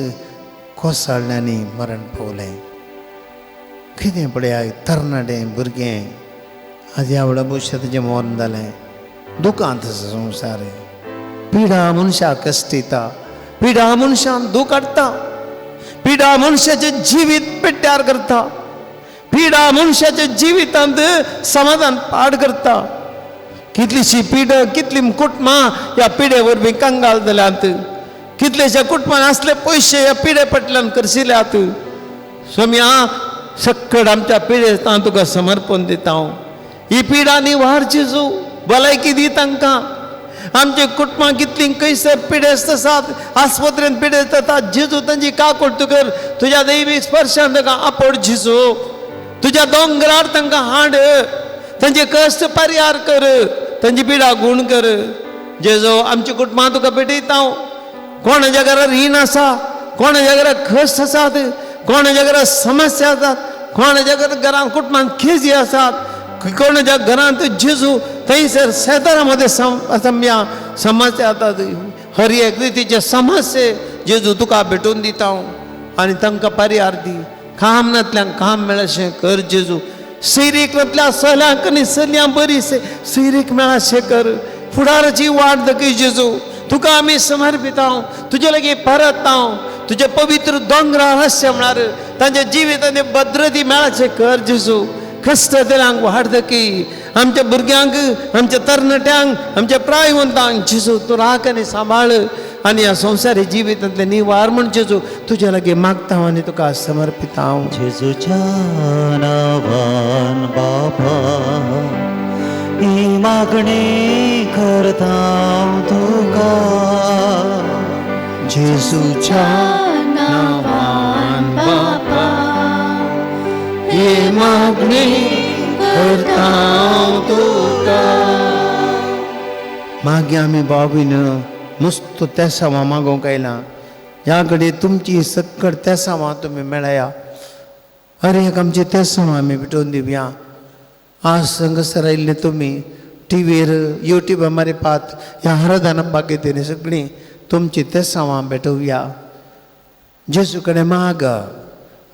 कोसळ्ळ्यांनी मरण पावलें कितें पळय तरणाटें भुरगें आज ह्या व्हडा भविश्यात ताचें मरण जालें दुखांत संवसार पिडा मनशाक कश्ट दिता पिडा मनशान दूख हाडटा पिडा मनशाचें जिवीत पेट्यार करता पिडा मनशाच्या जिवितांत समाधान पाड करता कितलीशी पीड कितली कुटुंबां ह्या पिडे वरवीं कंगाल जाल्यात कितलेशा कुटुंबान असले पयशे ह्या पिडे फाटल्यान करशिल्ल्यात सोम्या सक्कड आमच्या पिडेस्तां तुका समर्पण दिता हांव ही पिडा निवार जेजू भलायकी दी तांकां आमचे कुटुंबां कितलीं खंयसर पिडेस्त आसात आस्पत्रेंत पिडेस्त जातात जेजू तांची काकूट तूं कर तुज्या दैवीक स्पर्शान तांकां आपड जेजू तुज्या दोंगरार तांकां हाड तांचे कश्ट परिहार कर तांची पिडा गूण कर जेजू आमच्या कुटुंबां तुका भेटयता हांव कोणाच्या घरार रीण आसा कोणाच्या घरार कश्ट आसात कोणाच्या घरात समस्या आसात कोणाच्या घरांत कुटुंबांत केजी आसात कोणाच्या घरांत जेजू थंयसर शेतारामध्ये समस्या जातात हर एक रितीचे समस्ये जेजू तुका भेटून दिता हांव आनी तांकां परिहार दी कामांतल्यान काम मेळशें कर जेजू सैरीकांतल्या सल्यांक आनी सल्ल्यां बरी सैरीक मेळशें कर फुडाराची वाट दाखय जेजू तुका आमी समर्पित हांव तुजे लागीं परत हांव तुजे पवित्र दोंगरार हास्य म्हणणार तांच्या जिवितांनी भद्रती मेळाचे कर जेजू कश्ट दिल्यांक वाड दाखय आमच्या भुरग्यांक आमच्या तरणाट्यांक आमच्या प्रायवंतांक जेजू तूं राख आनी सांबाळ आनी ह्या संवसारी जिवितांतले निवार म्हण जेजू तुजे लागीं मागता हांव आनी तुका समर्पित हांव जेजूच्या नावान बाबा ही मागणी करता तुका जेजूच्या नावान बाबा ही मागणी करता तुका मागे आमी बाबीन नुसतो तेसावां मागोवंक आयला ह्या घडी तुमची सक्कड तेसावां तुमी मेळया हर एक आमची तेसावां आमी भेटोवन दिवया आज संगसर आयिल्ले तुमी टीव्हीर युट्यूबा मारिपात ह्या आराधना बागेंतली सगळीं तुमची तेसावां भेटोवया जेजू कडेन माग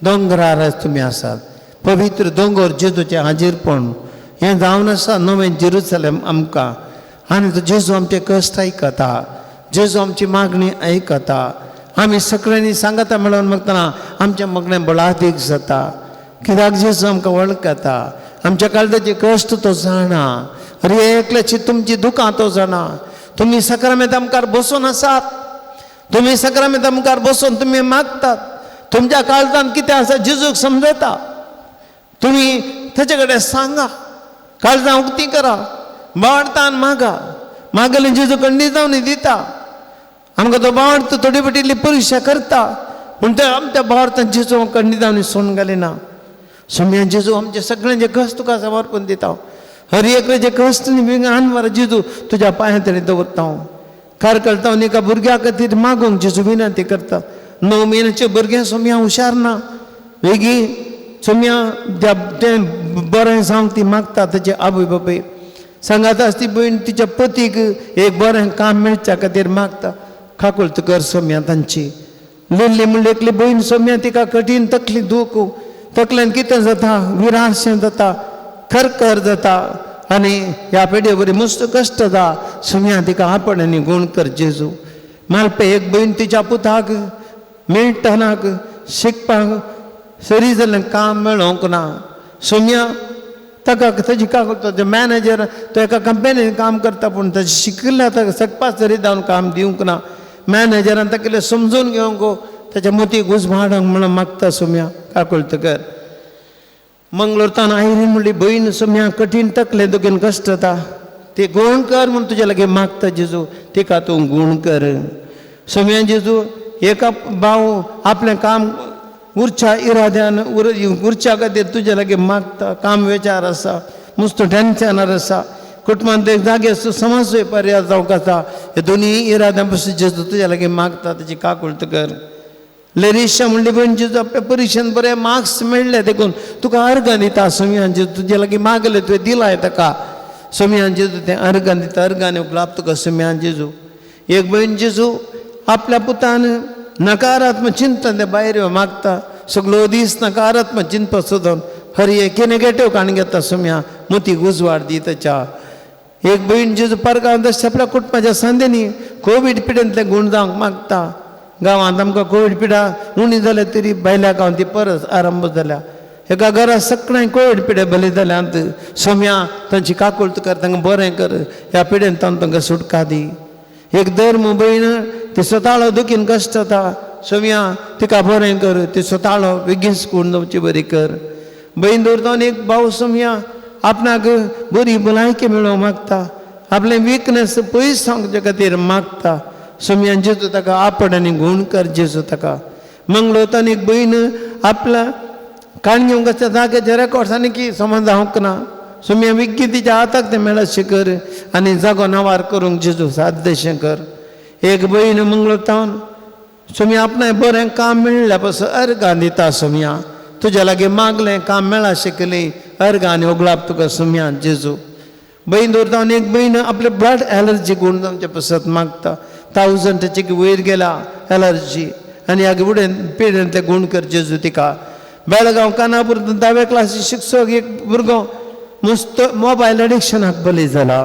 दोंगरार तुमी आसात पवित्र दोंगर जेजूचें हाजीरपण हें जावन आसा नवें जेरुसलेम आमकां आनी तो जेजू आमचे कश्ट आयकता जेजू आमची मागणी आयकता आमी सगळ्यांनी सांगता मेळोन मागतना आमचें मागणें बळादीक जाता कित्याक जेजू आमकां वळखता आमच्या काळजाचे कश्ट तो जाणा अरे एकल्याची तुमची दुखां तो जाणा तुमी सक्रामेंत आमकार बसून आसात तुमी सक्रामेंत आमकार बसून तुमी मागतात तुमच्या काळजांत कितें आसा जेजूक समजता तुमी ताचे कडेन सांगा काळजां उक्ती करा बावडतान मागा मागले जेजू खंडीत जावन दिता आमकां तो बावडतो थोडी बटिल्ली परीक्षा करता पूण ते आमच्या बावडतान जेजू खंडीत जावन सोडून घालिना सोम्या जेजू आमचे सगळ्यांचे कश्ट तुका समर्पण दिता हर एकचे कश्ट न्ही आनवर जेजू तुज्या पांयां तळी दवरता हांव कारकळटा हांव एका भुरग्या खातीर मागोवंक जेजू विनंती करता 9 म्हयन्याचें भुरगें सोम्या हुशार ना वेगी सोम्या तें बरें जावंक ती मागता ताचे आवय बापूय सांगात आसती भयण तिच्या पतीक एक बरें काम मेळच्या खातीर मागता काकुळट कर सोम्या तांची लिल्ली म्हणली एकली भयण सोम्या तिका कठीण तकली दूख तकल्यान कितें जाता विराशें जाता खरखर जाता आनी ह्या पेडये बरी मस्त कश्ट जाता सोम्या तिका आपण आनी गूण कर जेजू मालपे एक भयण तिच्या पुताक मेळटनाक शिकपाक सरी जाल्लें काम मेळोंक ना. सोम्या ताका ताजी कागद मॅनेजर तो एका कंपनीन काम करता पूण ताजे शिकिल्ल्या ताका सकपा सरी जावन काम दिवंक ना. मॅनेजरान ताका समजून घेवंक ताच्या मती घुसमाडंक म्हणून मागता सोम्या काकुळटकर. मंगळूरतान आयरीन म्हणली भयण सोम्या कठीण तकले दोगेन कश्ट जाता ते गुण कर म्हूण तुजे लागीं मागता जेजू तिका तूं गुण कर. सोम्या जेजू एका भाव आपलें काम उर्च्या इराद्यान उर्च्या खातीर तुजे लागीं मागता. काम विचार आसा मस्त टेन्शनार आसा कुटुंबांत एक जागे समस्या पर्याय जावंक आसा. हे दोनी इराद्या पासून जेजू तुजे लागीं मागता ताची काकुळट कर. लेरिशा म्हणली भयण जेजू आपल्या परिक्षेन बरे मार्क्स मेळ्ळे देखून तुका अर्घ दिता. सोम्यान जेजू तुजे लागीं मागले तुवें दिलाय ताका. सोम्यान जेजू तें अर्घान दिता. अर्घान उपलाप तुका सोम्यान जेजू. एक भयण जेजू आपल्या पुतान नकारात्मक चिंतन ते भायर मागता. सगळो दीस नकारात्मक चिंतप सोदून हर एक नेगेटिव्ह काण घेता. सोम्या मोती उजवाड दी ताच्या. एक भयण जेजू परगांव तशें आपल्या कुटुंबाच्या संदेनी कोवीड पिडेंतले गुण जावंक मागता. गांवांत आमकां कोवीड पिडा उणी जाल्या तरी भायल्या गांवांत ती परत आरंभ जाल्या. एका घरा सगळ्यांक कोवीड पिडे बली जाल्यांत सोम्या तांची काकुळट कर तांकां बरें कर. ह्या पिडेंतान तांकां सुटका दी. एक धर्म भयण ती स्वताळो दुखीन कश्ट जाता. सोम्या तिका बरें कर. ती स्वताळो बेगीन करून जावची बरी कर. भयण दवरता एक भाव सोम्या आपणाक बरी भलायकी मेळोवंक मागता. आपलें विकनेस पयस सांगचे खातीर मागता. सोम्यान जेजू ताका आपड आनी गुण कर जेजू ताका. मंगळूरतान एक भयण आपल्या काण घेवंक वचता जाग्याचेर रेकॉर्ड्सांनी की समज जावंक ना. सोम्या विग्गी तिच्या हाताक तें मेळचें कर आनी जागो नावार करूंक जेजू साध्यशें कर. एक भयण मंगळूरतान सोम्या आपणाय बरें काम मेळ्ळ्या पासून अर्घां दिता. सोम्या तुज्या लागीं मागलें काम मेळा शिकलें अर्घां आनी ओगलाप तुका सोम्या जेजू. भयण दवरता एक भयण आपले ब्लड एलर्जी गुण जावचे पासत मागता. 1000 ताची वयर गेला एलर्जी आनी ह्या फुडें पिडेंतले गुण कर जेजू तिका. बेळगांव कानापूर 10वे क्लासी शिक्षक एक भुरगो मस्त मोबायल एडिक्शनाक बली जाला.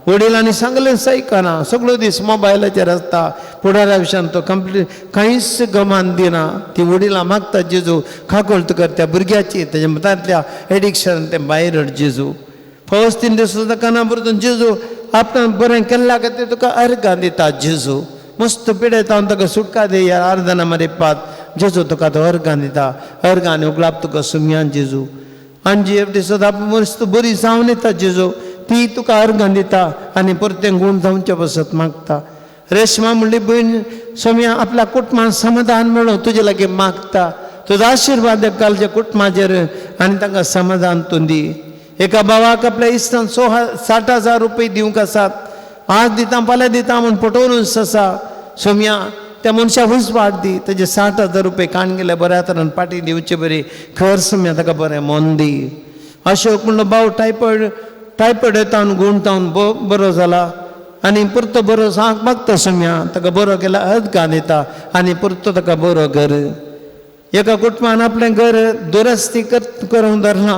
वडिलांनी सांगलें आयकना. सगळो दीस मोबायलाचेर आसता. फुडारा विशयान तो कंप्लीट कांयच गमान दिना. ती वडिलां मागता जेजू काकुळट कर त्या भुरग्याची तेच्या मतांतल्या एडिक्शन तें भायर हाड जेजू. फर्स्ट 3 दीस सुद्दां कानापूरतून जेजू आपणान बरें केल्ल्या खातीर तुका अर्घां दिता जेजू. मस्त पिडेता ताका सुटका दी. ह्या आर्दना मारीपात जेजू तुका तो अर्घां दिता. अर्घां आनी उगलाप तुका सोम्यान जेजू. आनी एफ सुद्दां मस्त बरी जावन येता जेजू. ती तुका अर्घां दिता आनी परतें गुण जावचे पासत मागता. रेशमा म्हणली भयण सोम्या आपल्या कुटुंबान समाधान मेळोवंक तुजे लागीं मागता. तुजो आशिर्वाद घालचे कुटुंबाचेर आनी तांकां समाधान तूं दी. एका भावाक आपल्या इश्टान 60,000 रुपये दिवंक आसात. आज दिता फाल्यां दिता म्हूण पटोवनूच आसा. सोम्या त्या मनशाक उजवाड दी. ताजे 60,000 रुपये काण गेले बऱ्या तरेन पाटी दिवचे बरी खर. सोम्या ताका बरें मन दी. अशोक म्हणलो भाव टायफॉयड येता गुण जावन बरो जाला आनी परतो बरो सांग मागता. सोम्या ताका बरो केला अर्घां दिता आनी परतो ताका बरो कर. एका कुटुंबान आपलें घर दुरस्ती करूंक धरना.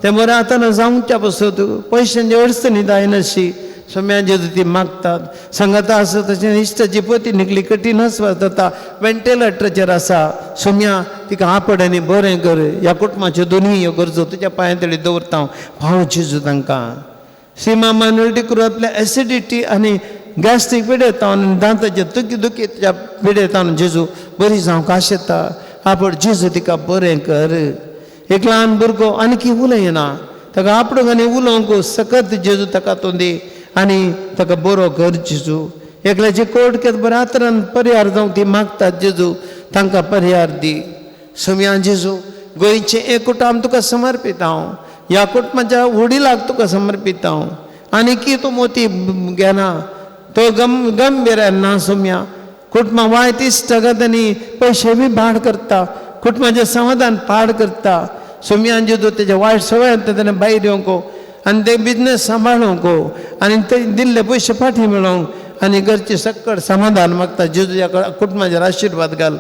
तें बरें आतां जावच्या पासत पयशांची अडचणी जायनाशी. सोम्या जेजू ती मागतात. सांगता आसा तशें इश्टाची पती निकली कठीण आसवास जाता. वेंटिलेटराचेर आसा. सोम्या तिका आपड आनी बरें कर. ह्या कुटुंबाच्यो दोनूय गरजो तुज्या पांया तळी दवरता भाव जेजू तांकां. सीमा मायनॉरिटी करून आपल्या एसिडिटी आनी गॅस्ट्रीक पिडेता आनी दांताचे दुखी तुज्या पिडेता जेजू बरी जावंक आशेता. आपड जेजू तिका बरें कर. एक ल्हान भुरगो आनी उलयना. ताका आपडूंक आनी उलोवंक सकत जेजू ताका तो दी आनी ताका बरो कर जेजू. एकल्याची कोर्ट केस बऱ्या तरेन पर्यार जावंक ती मागतात जेजू तांकां पर्यार दी. सोम्या जेजू गोंयचें एक कुटुंब तुका समर्पीत हांव. ह्या कुटुंबाच्या वडिलाक तुका समर्पीत हांव. आनी की तूं मोती घेना तो गंभीर ना. सोम्या कुटुंबा वायट इश्ट आनी पयशे बी भाड करता. कुटुंबाचें समाधान पाड करता. सोम्या जेजू तेजे वायट संवय ताणें भायर येवंक आनी ते बिजनेस सांबाळूंक आनी ते दिल्ले पयशे फाटीं मेळोवंक आनी घरचें सक्कड समाधान मागता. जेजू ह्या कुटुंबाचेर आशिर्वाद घाल.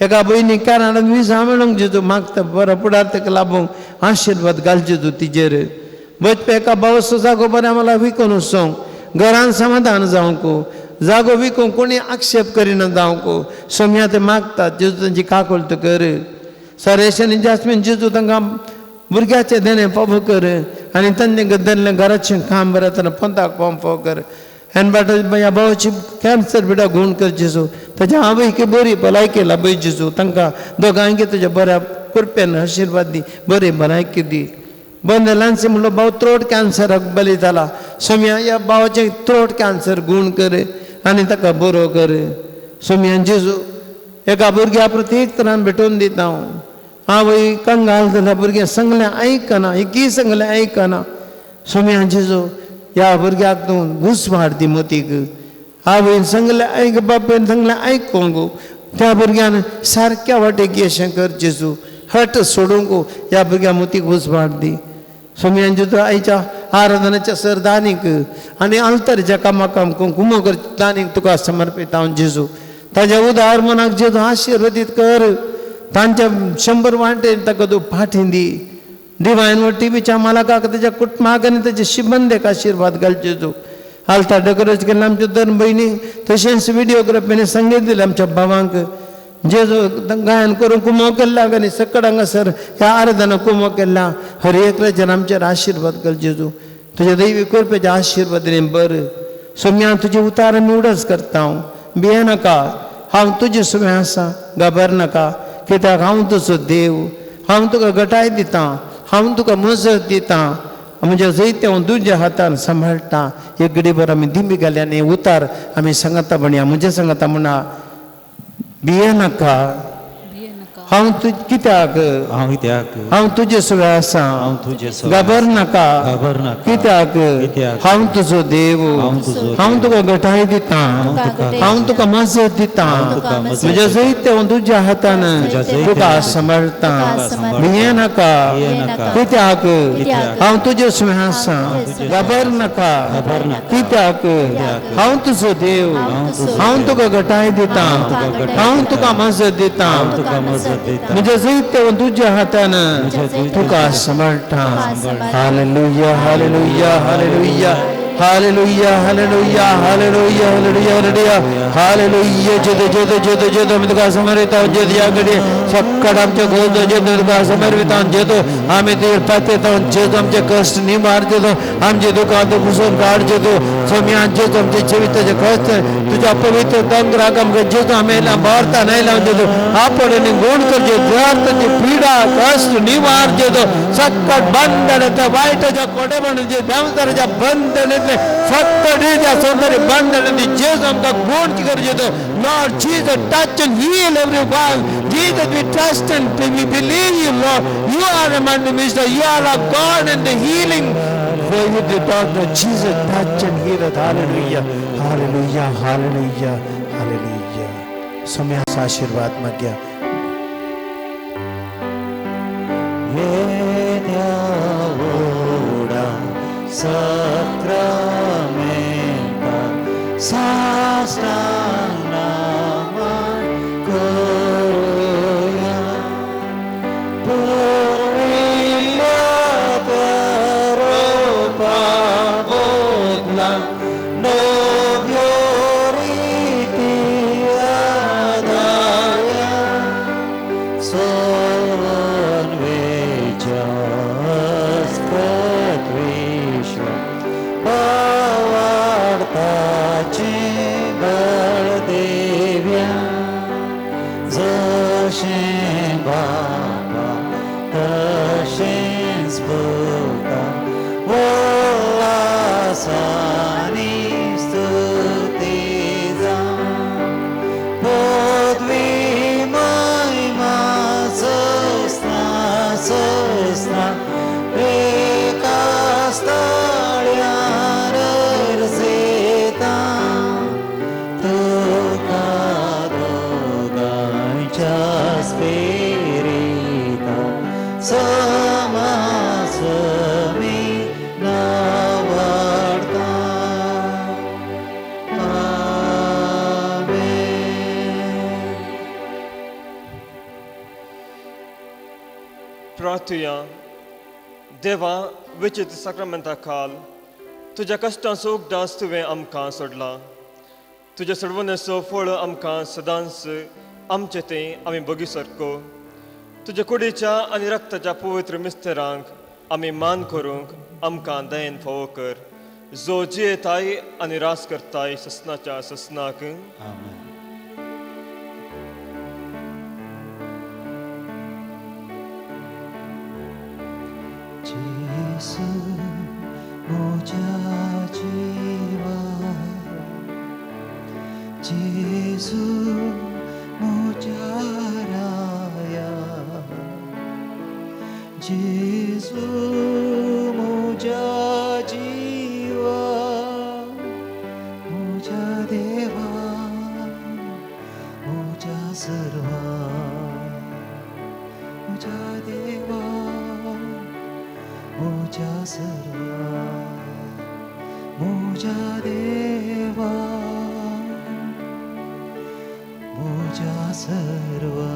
एका भयणीक केनाडांत विजा मेळोवंक जेजू मागता. बरो फुडार ताका लाभूंक आशिर्वाद घाल जेजू तिजेर. बचपे एका भावाचो जागो बरें मला विकून वचोंक घरान समाधान जावंक जागो विकूंक कोणी आक्षेप करिना जावंक सोम्या ते मागतात जेजू तांची काकोल तो कर सरेशन जास्मिन जेजू तांकां भुरग्याचे देणे पब कर आनी तांणी धरलें घराचें काम बरें पंथाक पंपो कर आनी बाट ह्या भावाची कॅन्सर बिडा गुण कर जेजू ताच्या आवयके बरी भलायकी लाभय जेजू तांकां दोगांयकी तुज्या बऱ्या कृपेन आशिर्वाद दी बरी भलायकी दी बंद ल्हानशें म्हणलो भाव थ्रोट कॅन्सराक बली जाला सोम्या ह्या भावाचें थ्रोट कॅन्सर गुण कर आनी ताका बरो कर सोम्या जेजू एका भुरग्या प्रत्येक तरान भेटोवन दिता हांव आवय कंगाल जाल्या भुरगें सांगलें आयकना की सांगलें आयकना सोम्या जेजू ह्या भुरग्याक तूं घुसवाड दी मतीक आवयन सांगलें आयक बापायन सांगलें आयकोंक त्या भुरग्यान सारक्या वाटेक यशें कर जेजू हट सोडूंक ह्या भुरग्या मतीक घुसवाड दी सोम्या जेजू आयच्या आराधनाच्या सरदानीक आनी अल्तरच्या कामाक कुमो कर दानीक तुका समर्पित हांव जेजू ताज्या उदार मनाक जेजू आशिर्वादीत कर तांच्या 100 वांटेन ताका तूं फाटीं दी डिवायन व टीव्हीच्या मालकाक ताच्या कुटुंबाक आनी ताच्या शिबंदेक आशिर्वाद घाल जेजू आल्तार डेकोरेट केल्लें आमच्या दोन भयणीक तशेंच व्हिडिओग्राफीने संगीत दिलें आमच्या भावांक जेजू गायन करून कुमो केल्ल्याक आनी सकड हांगासर ह्या आराधना कुमो केल्ल्या हर एक राजान आमचेर आशिर्वाद कर जेजू तुज्या दैवी कृपेच्या आशिर्वादाने बर सोम्या तुजे उतार आमी उडस करता हांव भिये नाका हांव तुजे सुवें आसा घाबर नाका कित्याक हांव तुजो देव हांव तुका घटाय दिता हांव तुका मजत दिता म्हज्या जैते हांव तुज्या हातान सांबाळटा एक घडीभर आमी दिमी घाल्यान उतार आमी सांगता म्हणया म्हज्या सांगता म्हणा भिये नाका हांव तुज कित्याक हांव तुजे सुवें आसा घाबर नाका कित्याक हांव तुजो देव हांव तुका घटाय दिता हांव तुका मजत दिता म्हज्या जैते हांव तुज्या हातान तुका सांबाळटा भिये नाका कित्याक हांव तुजे सुवें आसा घाबर नाका कित्याक हांव तुजो देव हांव तुका घटाय दिता हांव तुका मजत दिता म्हज्या जैते तुज्या हातान तुका सांबाळटा hallelujah hallelujah hallelujah hallelujah hallelujah hallelujah hallelujah hallelujah जेदो जेदो जेदो जेदो आमी तुका समर्पिता जेदो ह्या घडये सक्कड आमच्या गोद जेदो तुका समर्पिता जेदो आमी तुजेर पातयता जेदो आमचे कश्ट निवार जेदो आमचे दुखां पुसून काड जेदो सोम्या जेदो आमचे जिविताचे कश्ट तुज्या पवित्र दोंगराक आमकां जेदो आमी भारता नायला जेदो आपण गुण कर जेदो पीडा कश्ट निवार जेदो सक्कड बंधन वायटाच्या कोडेपणाचे देवताराच्या बंधन फक्त त्या सौंदर्य बंधन जेजू आमकां गुण कर जेदो Lord Jesus touch and heal everyone Jesus we trust and we believe you Lord you are a man mister you are a god and the healing for you the doctor Jesus touch and heal it hallelujah hallelujah hallelujah hallelujah समयाचा आशीर्वाद माग्या Sacramenta Sastrana Koya Purvilla Paropa Bodla No Gloriti Adaya Son Vejas Patrisha Pavartaci Bardevya Zashin Baba Tashin Sputa Volasani Stutiza Podvi Maima Sosna Sosna प्रार्थुया देवा विचित्र सक्रामेंता खाल तुझ्या कष्टां सोग डास तुवें आमकां सोडला तुझे सडवण्याचो फळ आमकां सदांच आमचे तें आमी बगी सारको तुजे कुडीच्या आनी रक्ताच्या पवित्र मिस्तेरांक आमी मान करूंक आमकां दयेन फोव कर जो जियेताय आनी रास करताय ससनाच्या ससनाक आमेन. जेसू म्हज्या जिवा जेसू म्हज्या राया जेसू म्हज्या जिवा म्हज्या देवा म्हज्या सर्वा म्हज्या देवा म्हज्या सर्वा म्हज्या देवा म्हज्या सर्वा